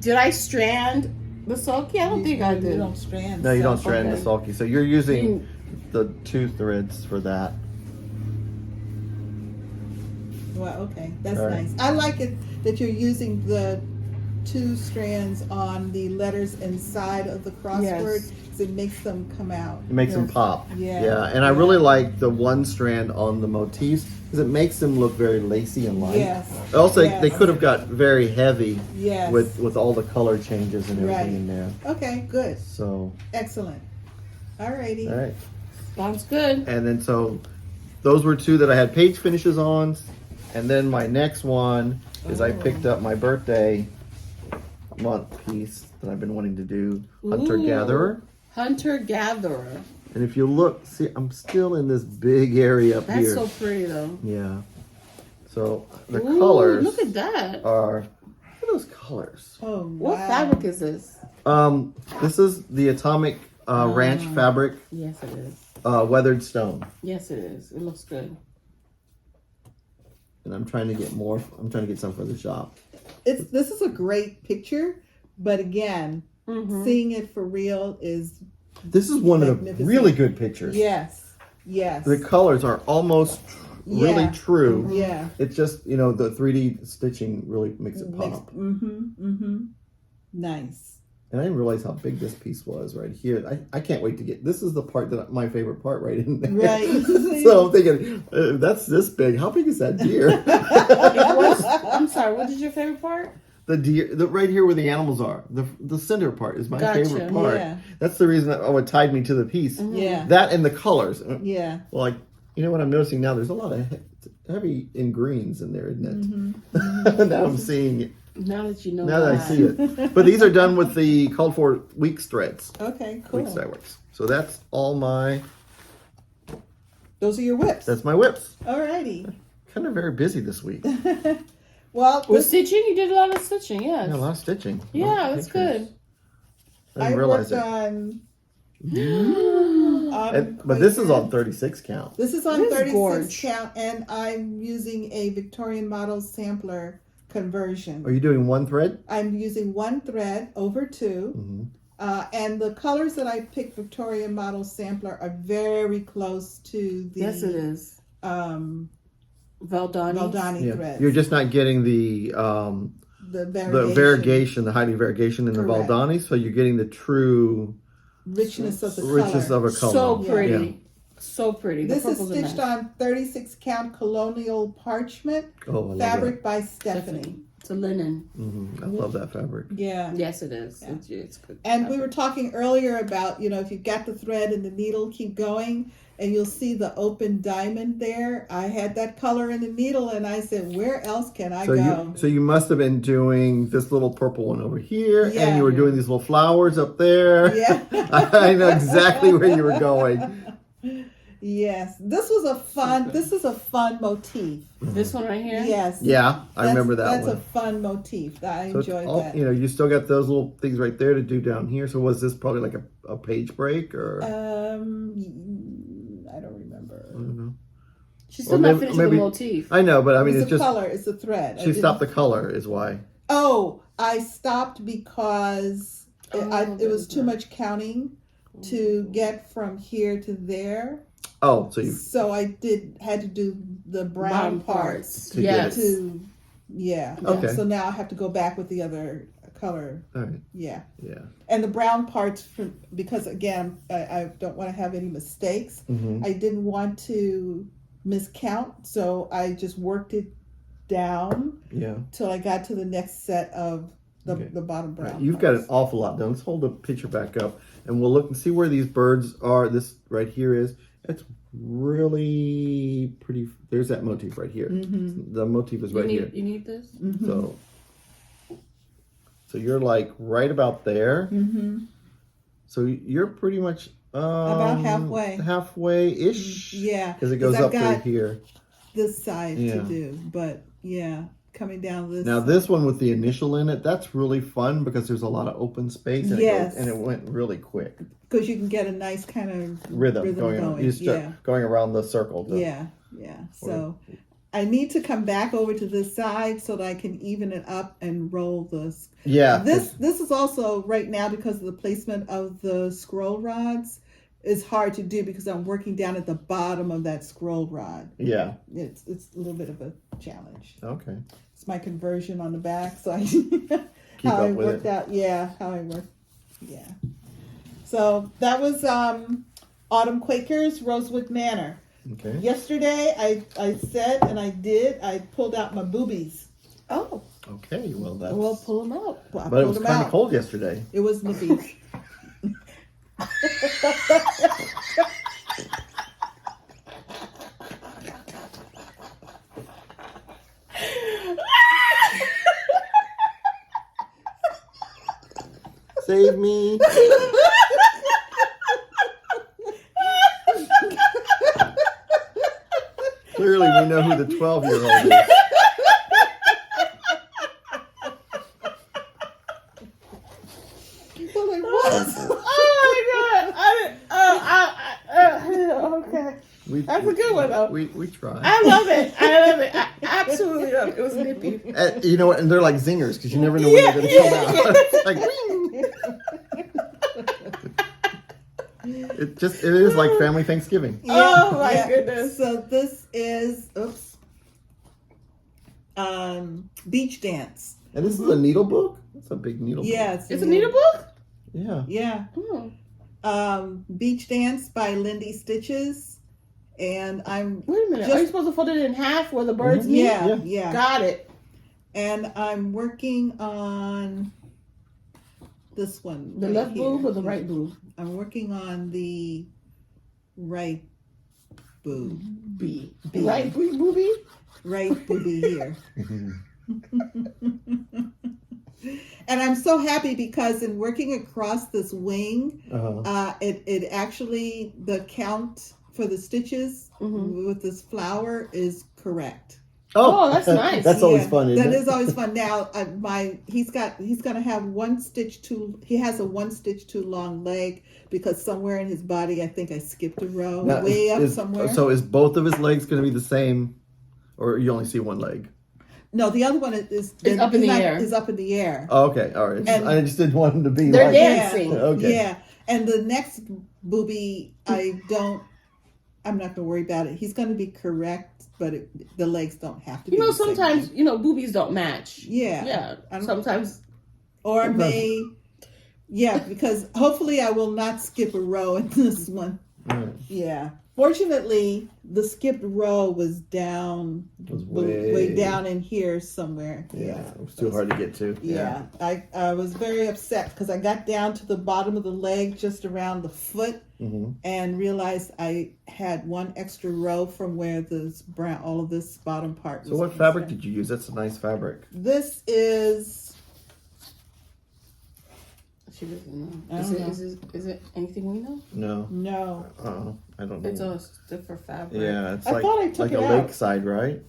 Did I strand the sulky? I don't think I You did. don't strand. No, you don't stuff. strand the Okay. sulky. So you're using the 2 threads for that. Well, okay, that's All right. nice. I like it that you're using the 2 strands on the letters inside of the crossword Yes. because it makes them come out. It makes them Yes. pop. Yeah. Yeah, and I really like the 1 strand on the motifs because it makes them look very lacy and light. Yes. Also, Yes. they could have got very heavy Yes. with all the color changes and everything Right. in there. Okay, good. So, Excellent. Alrighty. all right. Sounds good. And then so those were 2 that I had page finishes on. And then my next one is I picked up my birthday month piece that I've been wanting to do, Hunter Gatherer. Hunter Gatherer. And if you look, see, I'm still in this big area up That's here. so pretty though. Yeah. So the Ooh, colors look at that. are, look at those colors. Oh, What wow. fabric is this? This is the Atomic Ranch fabric, Yes, it is. weathered stone. Yes, it is. It looks good. And I'm trying to get more. I'm trying to get some for the shop. This is a great picture, but again, Mm-hmm. seeing it for real is This is one of the Magnificent. really good pictures. yes. The colors are almost really Yeah. true. Yeah. It's just, the 3D stitching really makes it pop. Nice. And I didn't realize how big this piece was right here. I can't wait to get, this is the part that my favorite part right in there. Right. So I'm thinking, that's this big. How big is that deer? I'm sorry, what is your favorite part? The deer, right here where the animals are. The center part is my Gotcha. favorite part. Yeah. That's the reason that, it tied me to the piece. Yeah. That and the colors. Yeah. Well, like, what I'm noticing now, there's a lot of heavy in greens in there, isn't it? Now I'm seeing it. Now that you know Now that I why. see it. But these are done with the called for weeks threads. Okay, cool. Weeks dye works. So that's all Those are your whips. that's my whips. Alrighty. Kind of very busy this week. Well, With stitching? You did a lot of stitching, yes. Yeah, a lot of stitching. Yeah, A lot of that's pictures. good. I didn't realize worked it. on But this is on 36 count. This is on It is 36 gorge. count, and I'm using a Victorian model sampler conversion. Are you doing 1 thread? I'm using 1 thread over 2. And the colors that I picked Victorian model sampler are very close to the Yes, it is. Valdani. Valdani Yeah. threads. You're just not getting the variegation, the hiding variegation in the Correct. Valdani, so you're getting the true richness of the richness color. of a color. So Yeah. pretty. Yeah. So pretty. The This is purple's a stitched mess. on 36 count colonial parchment Oh, I love fabric by Stephanie. It's a linen. I love that fabric. Yeah. Yes, it is. Yeah. It's good. And we were talking earlier about, if you've got the thread and the needle, keep going, and you'll see the open diamond there. I had that color in the needle, and I said, where else can I go? So you must have been doing this little purple one over here, Yeah. and you were doing these little flowers up there. Yeah. I know exactly where you were going. Yes. This is a fun motif. This one right here? Yes. Yeah, I remember that That's one. a fun motif. I So it's enjoyed all, that. you still got those little things right there to do down here. So was this probably like a page break or? I don't remember. I don't know. She's still Or not maybe- finished maybe- with the motif. I know, but I mean, It's it's a just color. It's a thread. she stopped the color is why. Oh, I stopped because it was too much counting to get from here to there. Oh, so you So I had to do the brown parts To get Yes. it. Okay. So now I have to go back with the other color. all right. Yeah. Yeah. And the brown parts, because again, I don't want to have any mistakes. Mm-hmm. I didn't want to miscount, so I just worked it down Yeah. till I got to the next set of the bottom All brown. right. You've got parts. an awful lot done. Let's hold the picture back up and we'll look and see where these birds are. This right here is. It's really pretty. There's that motif right here. Mm-hmm. The motif is right here. You need this? Mm-hmm. So you're like right about there. Mm-hmm. So you're pretty much About halfway. Halfway-ish. Yeah. Because it goes I've up through got here. this side Yeah. to do, but coming down this. Now this one with the initial in it, that's really fun because there's a lot of open space and, Yes. and it went really quick. Because you can get a nice kind of Rhythm going on. You start going around the circle. Yeah. So I need to come back over to this side so that I can even it up and roll this. Yeah. This is also right now because of the placement of the scroll rods is hard to do because I'm working down at the bottom of that scroll rod. Yeah. It's a little bit of a challenge. Okay. It's my conversion on the back, so I Keep how I up with worked it. out. Yeah, how I worked. Yeah. So that was Autumn Quakers, Rosewood Manor. Okay. Yesterday, I said and I did. I pulled out my boobies. Oh. Okay. Well, that's. Well, pull them out. I But it pulled was them kind of out. cold yesterday. It was the beach. Save me. Clearly, we know who the 12-year-old is. Well, it was. Oh my god! Okay. That's a good one though. We tried. I love it. I absolutely love it. It was nippy. You know what? And they're like zingers because you never know when they're going to come out. It's like, wing. It is like family Thanksgiving. Oh my goodness. So this is beach dance. And this is a needle book? It's a big needle book. Yeah, It's a needle book? Yeah. Yeah. Oh. Beach Dance by Lindy Stitches. And I'm Wait a minute. Are you supposed to fold it in half where the birds meet? yeah. Got it. And I'm working on this one. The right left here. boob or the right boob? I'm working on the right boob. B. B. Right booby? Right booby here. And I'm so happy because in working across this wing, it actually, the count for the stitches with this flower is correct. Oh, that's nice. That's always fun, isn't That it? is always fun. Now, he's gonna have he has a 1 stitch too long leg because somewhere in his body, I think I skipped a row Now, way up somewhere. So is both of his legs going to be the same, or you only see one leg? No, the other one is up in the air. Is up in the air. Oh, okay, all right. And- I just didn't want him to be They're like dancing. Okay. Yeah, and the next booby, I'm not going to worry about it. He's going to be correct, but the legs don't have to be. You know, the same sometimes, length. boobies don't match. Yeah. Yeah. Sometimes. Or because hopefully I will not skip a row in this one. All right. Yeah. Fortunately, the skipped row was down, It was way down in here somewhere. Yeah, it was too hard to get to. Yeah, I was very upset because I got down to the bottom of the leg, just around the foot, and realized I had one extra row from where this brown, all of this bottom part was. So what fabric did you use? That's a nice fabric. This is. She doesn't know. I don't know. Is it anything we know? No. No. I don't know. It's a stiffer fabric. Yeah, it's I like, thought I took like it a out. lakeside, right?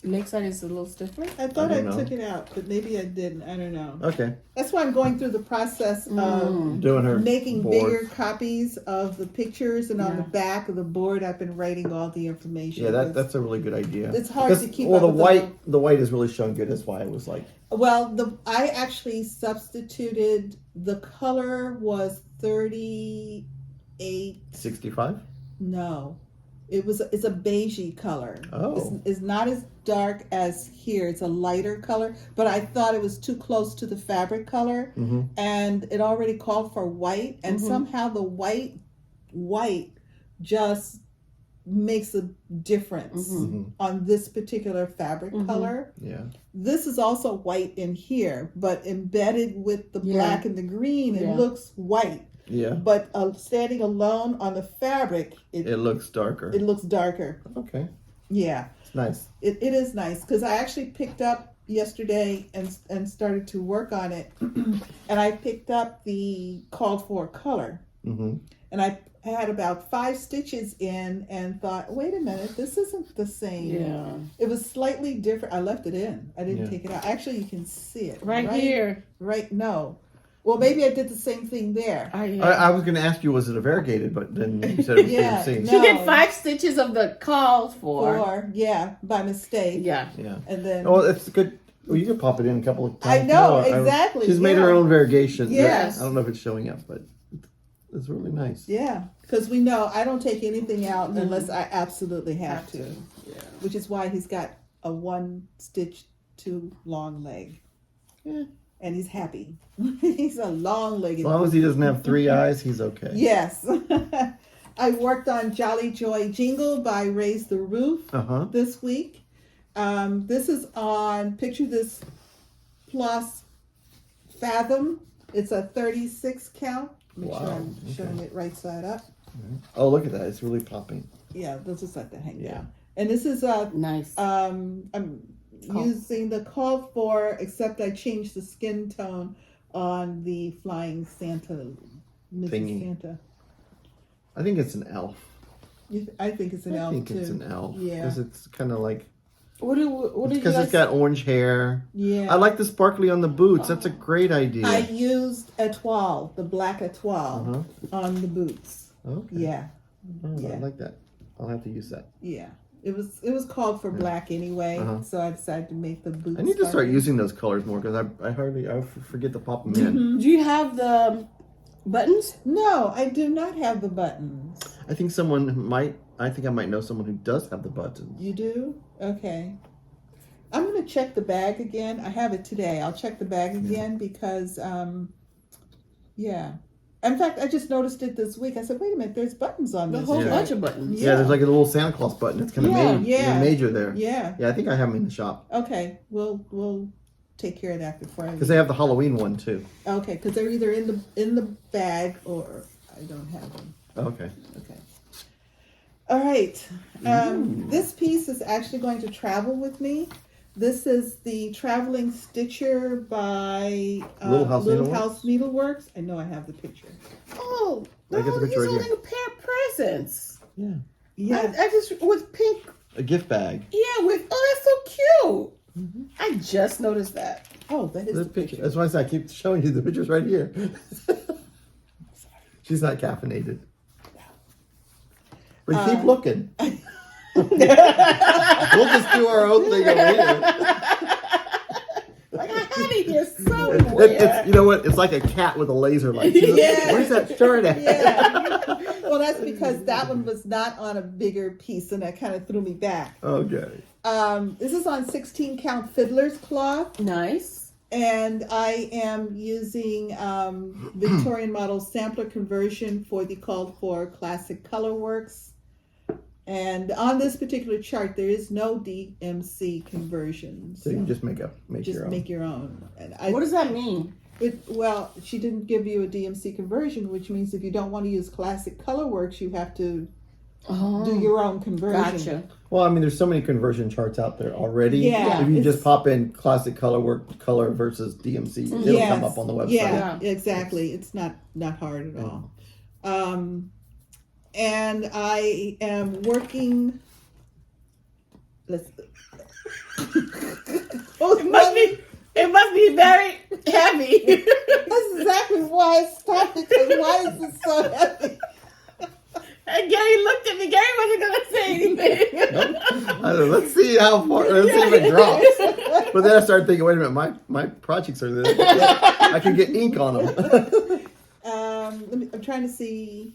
Lakeside is a little stiffer. I thought I I, don't know. took it out, but maybe I didn't. I don't know. Okay. That's why I'm going through the process of Doing her making board. bigger copies of the pictures, and on the back of the board, I've been writing all the information. Yeah, that's a really good idea. It's hard Because, to keep well, up with the white is really showing good. That's why I was like, Well, I actually substituted. The color was 38. 65. No, it's a beigey color. Oh. It's not as dark as here. It's a lighter color, but I thought it was too close to the fabric color, and it already called for white, and somehow the white just makes a difference on this particular fabric color. Yeah. This is also white in here, but embedded with the black and the green, it looks white. Yeah. But standing alone on the fabric, It looks darker. it looks darker. Okay. Yeah, It's nice. it is nice because I actually picked up yesterday and started to work on it, and I picked up the called for color, and I had about 5 stitches in and thought, wait a minute, this isn't the same. Yeah. It was slightly different. I left it in. I didn't take it out. Actually, you can see it Right here. Right? No. Well, maybe I did the same thing there. I was going to ask you, was it a variegated? But then you said it was Yeah, the same. no. She did 5 stitches of the called for. By mistake. Yeah. Yeah. And then. Well, it's good. Well, you can pop it in a couple of times. I know, more. exactly, She's made her yeah. own variation. Yes. I don't know if it's showing up, but it's really nice. Yeah, because we know I don't take anything out unless I absolutely have to. Yeah. Which is why he's got a 1 stitch too long leg. Yeah. And he's happy. He's a long-legged. As long as he doesn't have 3 eyes, he's okay. Yes. I worked on Jolly Joy Jingle by Raise the Roof this week. This is on, picture this plus Fathom. It's a 36 count. Make sure I'm showing it right side up. Oh, look at that. It's really popping. Yeah, they'll just let that hang Yeah. down. And this is Nice. I'm using the called for, except I changed the skin tone on the Flying Santa, Mrs. Thingy. Santa. I think it's an elf. I think it's an elf I think too. it's an elf. Yeah. Because it's kind of like, What did you because guys it's got orange hair. Yeah. I like the sparkly on the boots. That's a great idea. I used etoile, the black etoile, on the boots. Okay. Yeah. Oh, Yeah. I like that. I'll have to use that. Yeah. It was called for black anyway, so I decided to make the boots. I need to start sparkly. using those colors more because I forget to pop them in. Do you have the buttons? No, I do not have the buttons. I think I might know someone who does have the buttons. You do? Okay. I'm going to check the bag again. I have it today. I'll check the bag again because, yeah. In fact, I just noticed it this week. I said, wait a minute, there's buttons on The this. whole Yeah. bunch of buttons. Yeah, there's like a little Santa Claus button. It's kind of major there. Yeah. Yeah, I think I have them in the shop Okay. We'll take care of that before I because they have the Halloween one too. Okay, because they're either in the bag or I don't have them. Okay. Okay. All right. This piece is actually going to travel with me. This is the Traveling Stitcher by Little House Needleworks. I know I have the picture. Oh, I got the he's picture right holding here. a pair of presents. Yeah. Yeah. I just with pink. A gift bag. Yeah, that's so cute. I just noticed that. Oh, that is The the picture. picture. That's why I said I keep showing you the pictures right here. She's not caffeinated. But keep looking. We'll just do our own thing over here. Like I had it here somewhere. It's, you know what? It's like a cat with a laser light. Yeah. Where's that shirt at? Yeah. Well, that's because that one was not on a bigger piece, and that kind of threw me back. Okay. This is on 16 count fiddler's cloth. Nice. And I am using Victorian model sampler conversion for the called for classic color works. And on this particular chart, there is no DMC conversion. So you can just make your own. Make your own. And What does that mean? Well, she didn't give you a DMC conversion, which means if you don't want to use classic colorworks, you have to do your own conversion. Gotcha. Well, I mean, there's so many conversion charts out there already. Yeah, If you just pop in classic color versus DMC, it'll come up on the website. Yeah, exactly. It's not hard at all. And I am working. It must be very heavy. That's exactly why I stopped it. Because why is it so heavy? And Gary looked at me. Gary wasn't gonna say anything. I don't know, let's see how far. Let's see if it drops. But then I started thinking, wait a minute, my projects are this. I can get ink on them. I'm trying to see.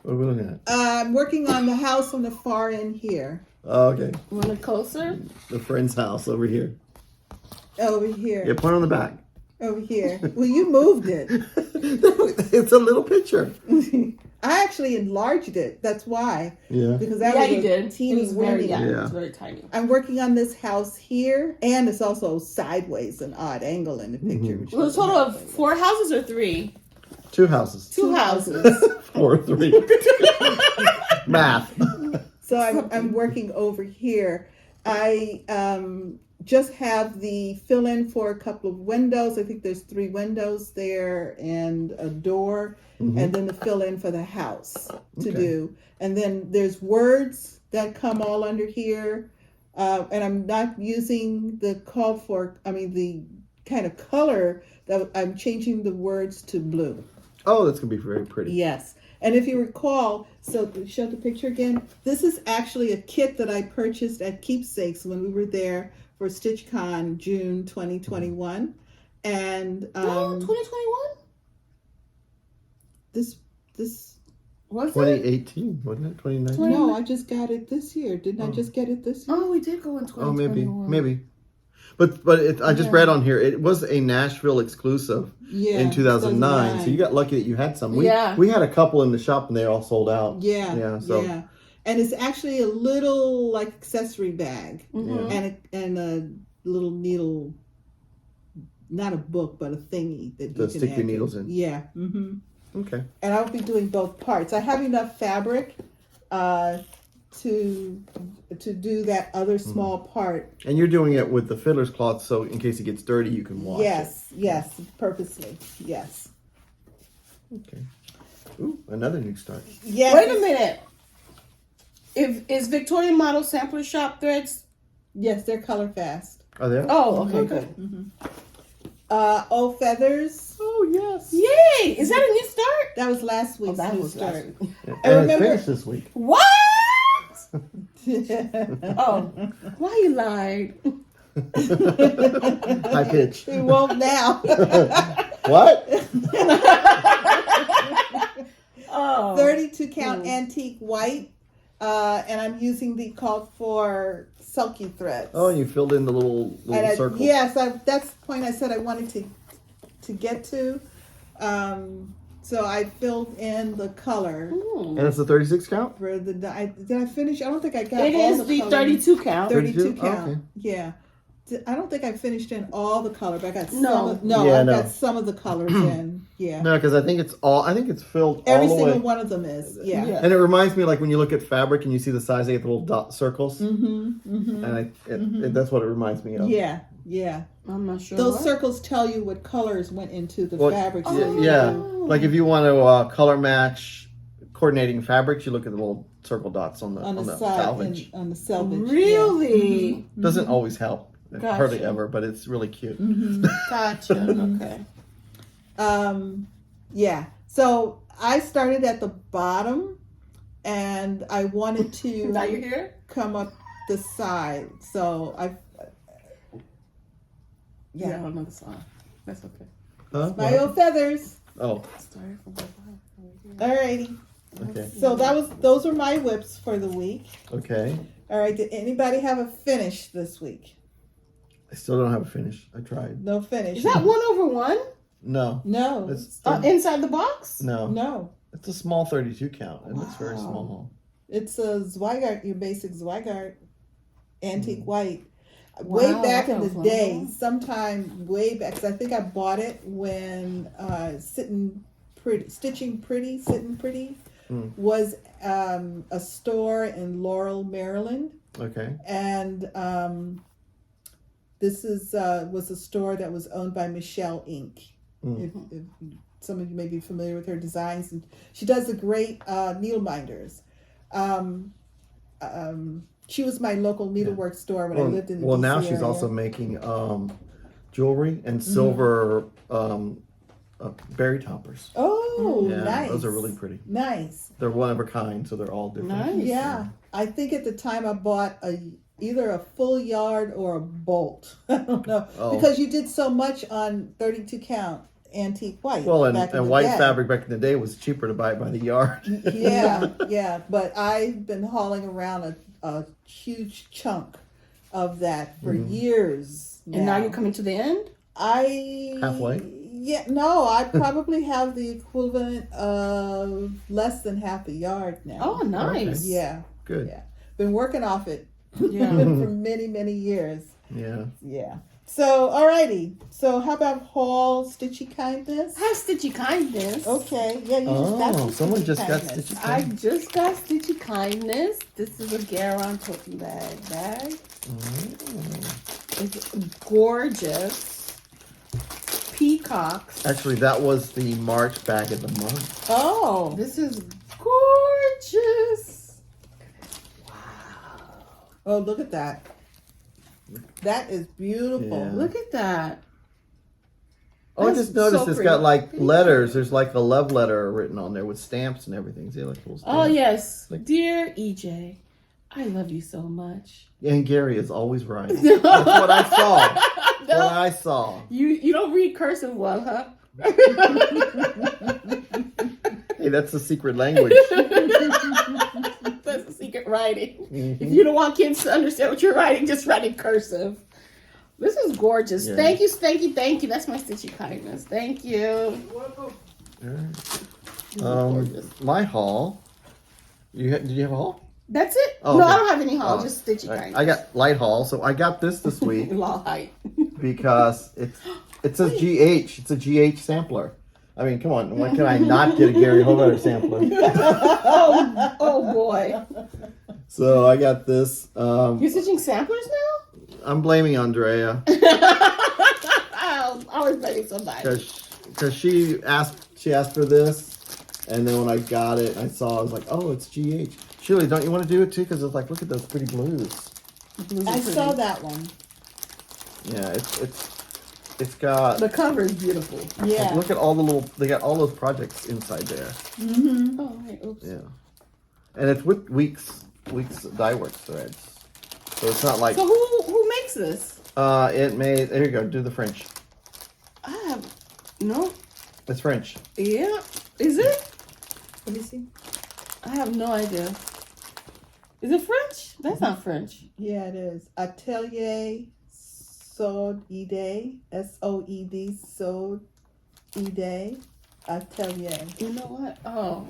What are we looking at? I'm working on the house on the far end here. Oh, okay. Want it closer? The friend's house over here. Over here. Yeah, point on the back. Over here. Well, you moved it. It's a little picture. I actually enlarged it. That's why. Yeah. Because that Yeah, was you a did. teeny It was very, weeny. Yeah. It's very tiny. I'm working on this house here, and it's also sideways, an odd angle in the picture. Which Well, a total of 4 houses or 3? 2 houses. 2 houses. 4 or 3. Math. So I'm working over here. I just have the fill in for a couple of windows. I think there's 3 windows there and a door, and then the fill in for the house to do. And then there's words that come all under here. And I'm not using the the kind of color that I'm changing the words to blue. Oh, that's going to be very pretty. Yes. And if you recall, so show the picture again. This is actually a kit that I purchased at Keepsakes when we were there for StitchCon June 2021. And 2021? this Was it? 2018, wasn't it? 2019? no, I just got it this year. Didn't I just get it this year? Oh, we did go in 2021. Oh, maybe. But I just read on here, it was a Nashville exclusive in 2009. So you got lucky that you had some. We had a couple in the shop and they all sold out. Yeah. And it's actually a little like accessory bag and a little needle, not a book, but a thingy that you can stick your needles in. Yeah. Okay. And I'll be doing both parts. I have enough fabric to do that other small part. And you're doing it with the fiddler's cloth, so in case it gets dirty, you can wash it. Yes, purposely. Yes. Okay. Ooh, another new start. Yes. Wait a minute. Is Victorian Model Sampler Shop threads? Yes, they're color fast. Are there? Oh, okay, good. Oh, feathers. Oh, yes. Yay! Is that a new start? That was last week's that new was start. last week. And remember- it's finished this week. What? Oh, why you lied? High pitch. We won't now. What? Oh. 32 count antique white. And I'm using the called for sulky threads. Oh, and you filled in the little circle. Yes, that's the point I said I wanted to get to. So I filled in the color And it's a 36 count? for the. Did I finish? I don't think I got. It all is the color. 32 count. 32 32? count. Okay. Yeah. I don't think I finished in all the color, but I got No. I've got some of the colors in. Yeah. No, because I think it's filled Every all the single way. one of them is. Yeah. Yeah. And it reminds me like when you look at fabric and you see the size, they get the little dot circles. Mm-hmm. And that's what it reminds me of. Yeah. Yeah. I'm not sure. Those what. circles tell you what colors went into the Well, fabric. Yeah. Like if you want to color match coordinating fabrics, you look at the little circle dots on the side salvage. on the selvage. Really? Doesn't always help. Gotcha. Hardly ever, but it's really cute. Gotcha. Okay. Yeah. So I started at the bottom, and I wanted to Now you're here? come up the side. So I. Yeah, I Yeah. don't know the song. That's okay. Huh? My old feathers. Oh, Started from the bottom. Alrighty. okay. So those are my whips for the week. Okay. All right. Did anybody have a finish this week? I still don't have a finish. I tried. No finish. Is that 1/1? No. No. It's Inside the box? no. No. It's a small 32 count, and it's very small. It's a Zweigart, your basic Zweigart antique white. Wow, Way back in that the was day, long. sometime way back, 'cause I think I bought it when Sitting Pretty was a store in Laurel, Maryland. Okay. And this was a store that was owned by Michelle Inc. If some of you may be familiar with her designs, and she does a great needle minders. She was my local needlework store when I lived in the Well, DC now she's area. also making jewelry and silver berry toppers. Oh, Yeah, nice. those are really pretty. Nice. They're one of a kind, so they're all different. Nice. Yeah, I think at the time I bought either a full yard or a bolt. I don't know, Oh. because you did so much on 32 count antique white. Well, back in and the white day. fabric back in the day was cheaper to buy by the yard. Yeah. But I've been hauling around a huge chunk of that for years. And now you're coming to the end? Halfway? Yeah, no, I probably have the equivalent of less than half a yard now. Oh, nice. Yeah. Good. Yeah. Been working off it Yeah. for many, many years. Yeah. Yeah. So, alrighty. So, how about haul Stitchy kindness? I have Stitchy Kindness. Okay. Yeah, you just got some someone Stitchy just got kindness. Stitchy I Kindness. just got Stitchy Kindness. This is a GaRon Tottenbag bag. It's gorgeous. Peacocks. Actually, that was the March bag of the month. Oh. This is gorgeous. Oh, look at that. That is beautiful. Yeah. Look at that. Oh, I That's just noticed so it's pretty. got like letters. There's like a love letter written on there with stamps and everything. See, like cool stamps. Oh, yes. Like- Dear EJ, I love you so much. And Gary is always right. That's what I saw. No. What I saw. You don't read cursive well, huh? Hey, that's the secret language. That's the secret writing. Mhm. If you don't want kids to understand what you're writing, just write in cursive. This is gorgeous. Yeah. Thank you, thank you, thank you. That's my Stitchy Kindness. Thank you. This is gorgeous. My haul. Did you have a haul? That's it? Oh, no, okay. I don't have any haul. Oh, Just Stitchy All right, Kindness. I got light haul, so I got this week Law height. because it says GH. It's a GH sampler. I mean, come on. Why can I not get a Gary Hovetter sampler? oh boy. So I got this. You're stitching samplers now? I'm blaming Andrea I'm always blaming somebody. because she asked for this, and then when I got it, I saw I was like, oh, it's GH. Shelia, don't you want to do it too? Because it's like, look at those pretty blues. Blues are I pretty. saw that one. Yeah, it's got. The cover is beautiful. Yeah. Like, look at all the little. They got all those projects inside there. Mm-hmm. Oh, right. Oops. Yeah, and it's with Weeks dye work threads, so it's not like So who makes this? it made. There you go. Do the French. I have no. It's French. Yeah. Is it? Let me see. I have no idea. Is it French? That's not French. Yeah, it is. Atelier Sode Ide. SOED Sode Ide. Atelier. You know what? Oh,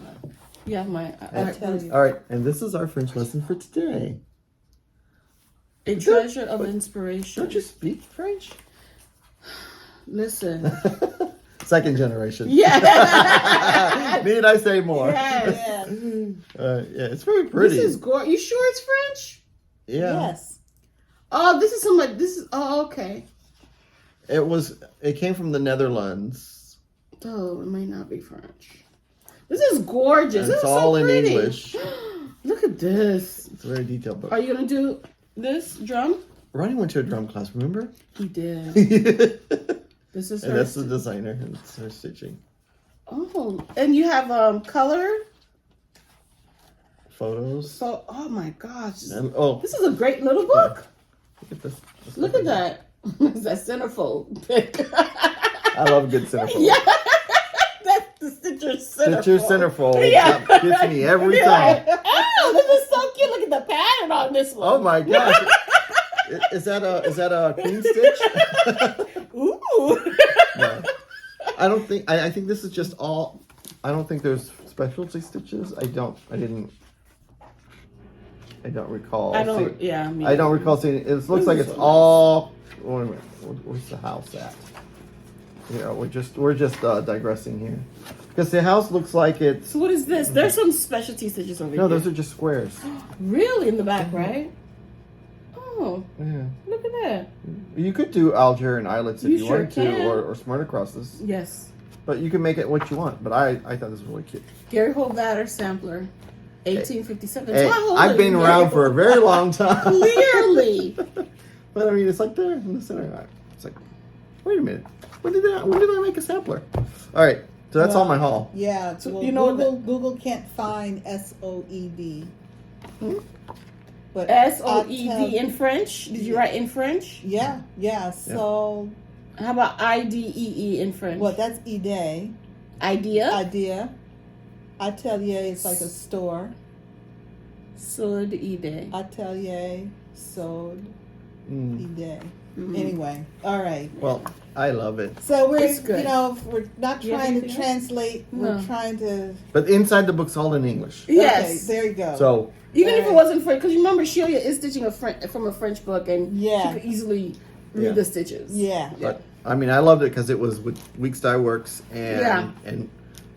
you have my Atelier. All right, and this is our French lesson for today. a treasure of inspiration. Don't you speak French? Listen. Second generation. Yeah. Need I say more? Yes. Yeah, it's very pretty. This is gorgeous. You sure it's French? Yeah. Yes. Oh, this is somebody. This is. Oh, okay. It came from the Netherlands. Oh, it may not be French. This is gorgeous. And This it's is all so in pretty. English. Look at this. It's a very detailed book. Are you gonna do this drum? Ronnie went to a drum class, remember? He did. And This is her. that's the designer, and it's her stitching. Oh, and you have color. Photos. So, oh my gosh, And, this is a great little book. look at this. Look at that. It's that centerfold pick. I love a good centerfold. Yeah, that's the Stitcher centerfold. Stitcher centerfold. Yeah. That gets me every time. Oh, this is so cute. Look at the pattern on this one. Oh my gosh. Is that a queen stitch? Ooh. No. I don't think. I think this is just all. I don't think there's specialty stitches. I didn't I don't recall. I don't. Yeah. I don't recall seeing it. It looks like it's all. Wait a minute. Where's the house at? Yeah, we're just digressing here because the house looks like it's. So what is this? There's some specialty stitches over here. No, those are just squares. Really in the back, right? Oh, Yeah. look at that. You could do Algerian eyelets if You you sure wanted can. to, or smart crosses. Yes. But you can make it what you want. But I thought this was really cute. Gary Holvatter sampler, 1857. Hey, How old I've are been you, around Gary? for a very long time. Clearly. But I mean, it's like there in the center. It's like, wait a minute. When did I make a sampler? All right, so that's all my haul. Yeah, So well, you know Google can't find SOED. But SOED in French. Did you write in French? Yeah. So, How about IDEE in French? well, that's Ide. Idea? Idea. Atelier is like a store. Sod Ide. Atelier, Sod, Mm. Ide. Mhm. Anyway, all right. Well, I love it. So we're, It's good. we're not Do you have trying to anything else? translate. We're No. trying to. But inside the book's all in English. Yes. Okay, there you go. So Even if it Right. wasn't French, because you remember Shelia is stitching from a French book, and Yeah. she could easily read Yeah. the stitches. Yeah. but I mean, I loved it because it was with Weeks Dye Works, and Yeah. and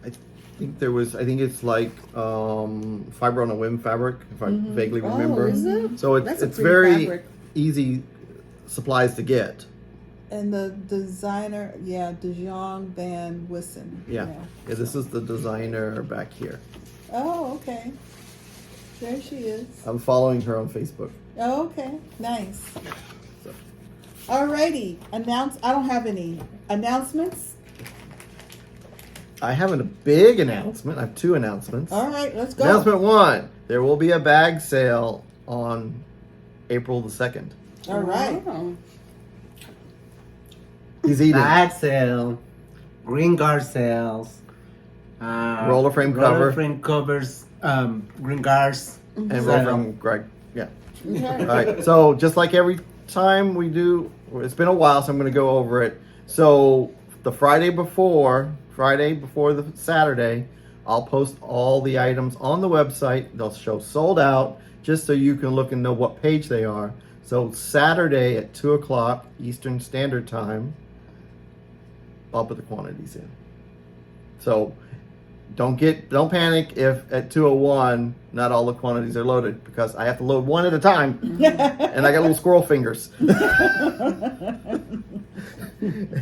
I think it's like fiber on a whim fabric, if I vaguely remember. Oh, is it? So That's a it's pretty very fabric. easy supplies to get. And the designer, DeJong Van Wissen. Yeah. This is the designer back here. Oh, okay. There she is. I'm following her on Facebook. Oh, okay. Nice. So. Alrighty. I don't have any announcements. I have a big announcement. I have two announcements. All right, let's go. Announcement one: there will be a bag sale on April the 2nd. All right. Wow. He's eating. Bag sale, green guard sales, Roller frame cover. frame covers, green guards. And So- roll from Greg. Yeah. Okay. All right. So just like every time we do, it's been a while, so I'm going to go over it. So the Friday before the Saturday, I'll post all the items on the website. They'll show sold out, just so you can look and know what page they are. So Saturday at 2:00 Eastern Standard Time, I'll put the quantities in. So don't panic if at 2:01 not all the quantities are loaded, because I have to load one at a time, and I got little squirrel fingers.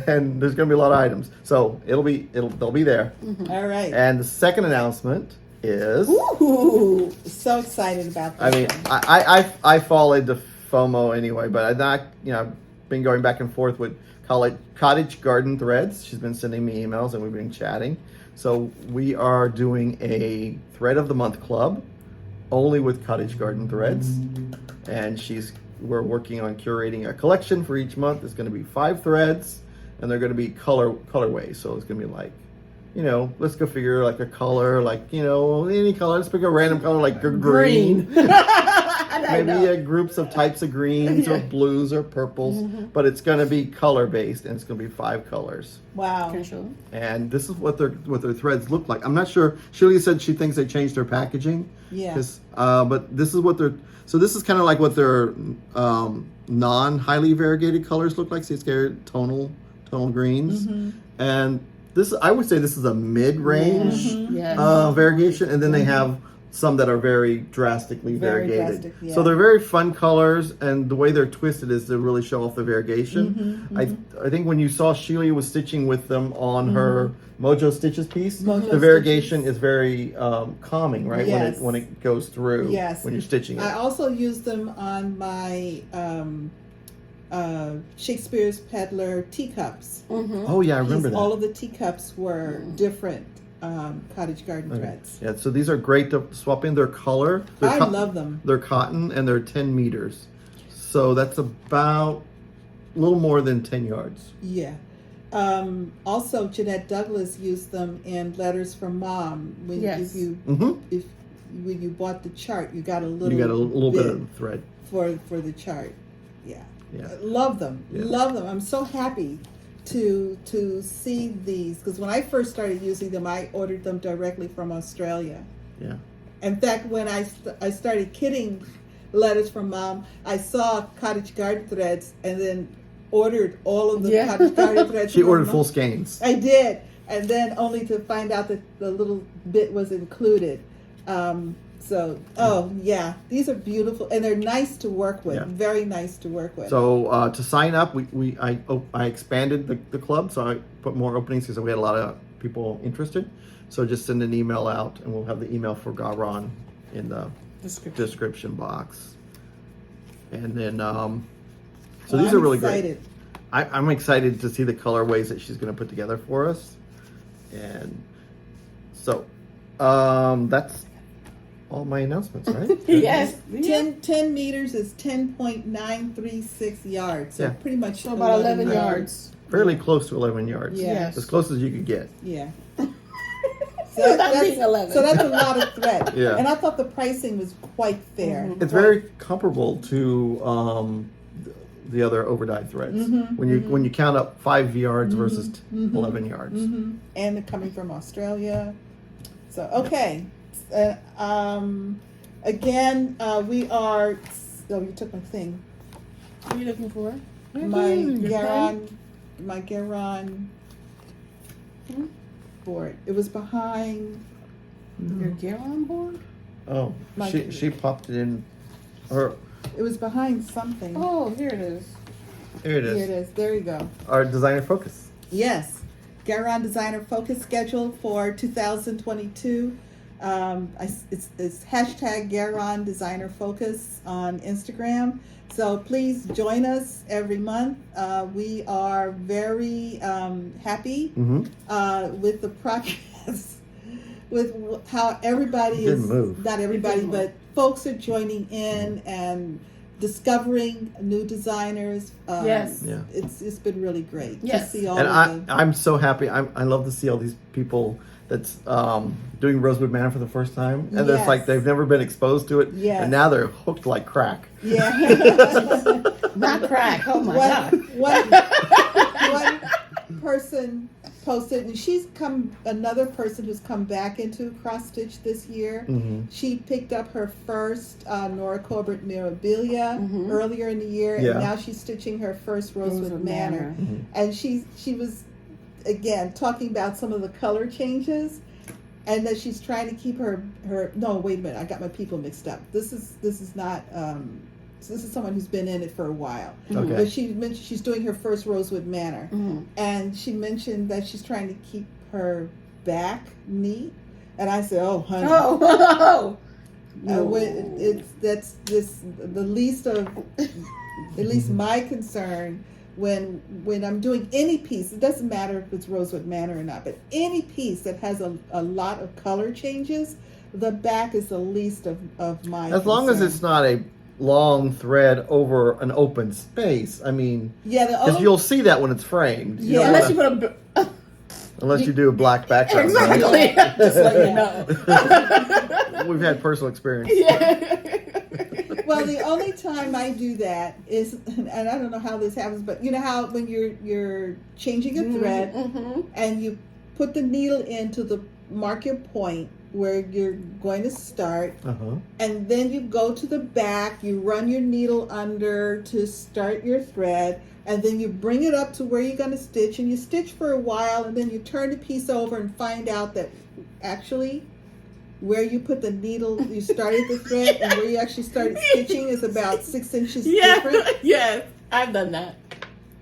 And there's going to be a lot of items, so they'll be there. All right. And the second announcement is, Ooh, so excited about this. I mean, I fall into FOMO anyway, but I'm not, I've been going back and forth with Cottage Garden Threads. She's been sending me emails and we've been chatting. So we are doing a Thread of the Month club only with Cottage Garden Threads, and we're working on curating a collection for each month. It's going to be 5 threads, and they're going to be colorways. So it's going to be like, let's go figure like a color, like, any color. Let's pick a random color like green. Maybe groups of types of greens or blues or purples, but it's going to be color based, and it's going to be 5 colors. Wow. Can I show them? And this is what their threads look like. I'm not sure. Shelia said she thinks they changed their packaging. Yeah. But this is what so this is kind of like what their non-highly variegated colors look like. See, it's tonal greens, and I would say this is a mid-range Yes. variegation, and then they have some that are very drastically Very variegated. drastic, yeah. So they're very fun colors, and the way they're twisted is to really show off the variegation. I think when you saw Shelia was stitching with them on her Mojo Stitches piece, Mojo the variegation is very calming, right? Yes. When it goes through. Yes. When you're stitching it. I also use them on my Shakespeare's Peddler teacups. Oh yeah, I remember that. All of the teacups were different Cottage Garden threads. Yeah, so these are great to swap in their color. I love them. They're cotton, and they're 10 meters. So that's about a little more than 10 yards. Yeah. Also, Jeanette Douglas used them in Letters from Mom. When Yes. when you bought the chart, you got a little. You got a little bit of thread. for the chart. Yeah. Yeah. Love them. Yeah. Love them. I'm so happy to see these, because when I first started using them, I ordered them directly from Australia. Yeah. In fact, when I started kitting letters from Mom. I saw cottage garden threads and then ordered all of the Yeah. cottage garden threads. She from ordered Mom. full skeins. I did, and then only to find out that the little bit was included. Oh yeah, these are beautiful and they're nice to work with. Yeah. Very nice to work with. So to sign up, I expanded the club, so I put more openings because we had a lot of people interested. So just send an email out, and we'll have the email for GaRon in the description box. And then, so these are really excited. great. I'm excited to see the colorways that she's going to put together for us. And so that's all my announcements, right? Yes. 10 meters is 10.936 yards. So Yeah. pretty much So about 11 yards. Fairly close to 11 yards. Yes. As close as you could get. Yeah. Without being 11. So that's a lot of thread. Yeah. And I thought the pricing was quite fair. It's very comparable to the other overdyed threads. When you count up 5 yards versus 11 yards. And they're coming from Australia. So okay. Again, we are. Oh, you took my thing. What are you looking for? My Your GaRon. My GaRon board. It was behind. Your GaRon board? Oh, My- she popped it in. Or It was behind something. Oh, here it is. here it Here it is. is. There you go. Our designer focus. Yes. GaRon Designer Focus scheduled for 2022. It's hashtag GaRon Designer Focus on Instagram. So please join us every month. We are very happy with the progress, with how everybody Didn't is, move. not everybody, but folks are joining in and discovering new designers. Yes. Yeah. It's been really great Yes. to see all And of I'm so happy. I love to see all these people that's doing Rosewood Manor for the first time, and it's like Yes. they've never been exposed to it, Yes. and now they're hooked like crack. Yeah. Not crack. Oh my God. One person posted, and another person who's come back into cross stitch this year. She picked up her first Nora Colbert memorabilia earlier in the year, Yeah. and now she's stitching her first Rosewood Manor. And she was again talking about some of the color changes, and that she's trying to keep her. No, wait a minute, I got my people mixed up. This is not. This is someone who's been in it for a while. Okay. But she mentioned she's doing her first Rosewood Manor, and she mentioned that she's trying to keep her back neat. And I said, "Oh, honey, Oh. that's the least of, at least my concern when I'm doing any piece. It doesn't matter if it's Rosewood Manor or not, but any piece that has a lot of color changes, the back is the least of my. As long as concern. it's not a long thread over an open space. I mean, Yeah, because you'll see that when it's framed. You don't Unless wanna- you put a. unless you do a black background. right? Exactly. Just let you know. We've had personal experience. Well, the only time I do that is, and I don't know how this happens, but you know how when you're changing a thread and you put the needle into the marker point where you're going to start, and then you go to the back, you run your needle under to start your thread, and then you bring it up to where you're going to stitch, and you stitch for a while, and then you turn the piece over and find out that actually where you put the needle, you started the thread, and where you actually started stitching is about 6 inches different. Yes. I've done that.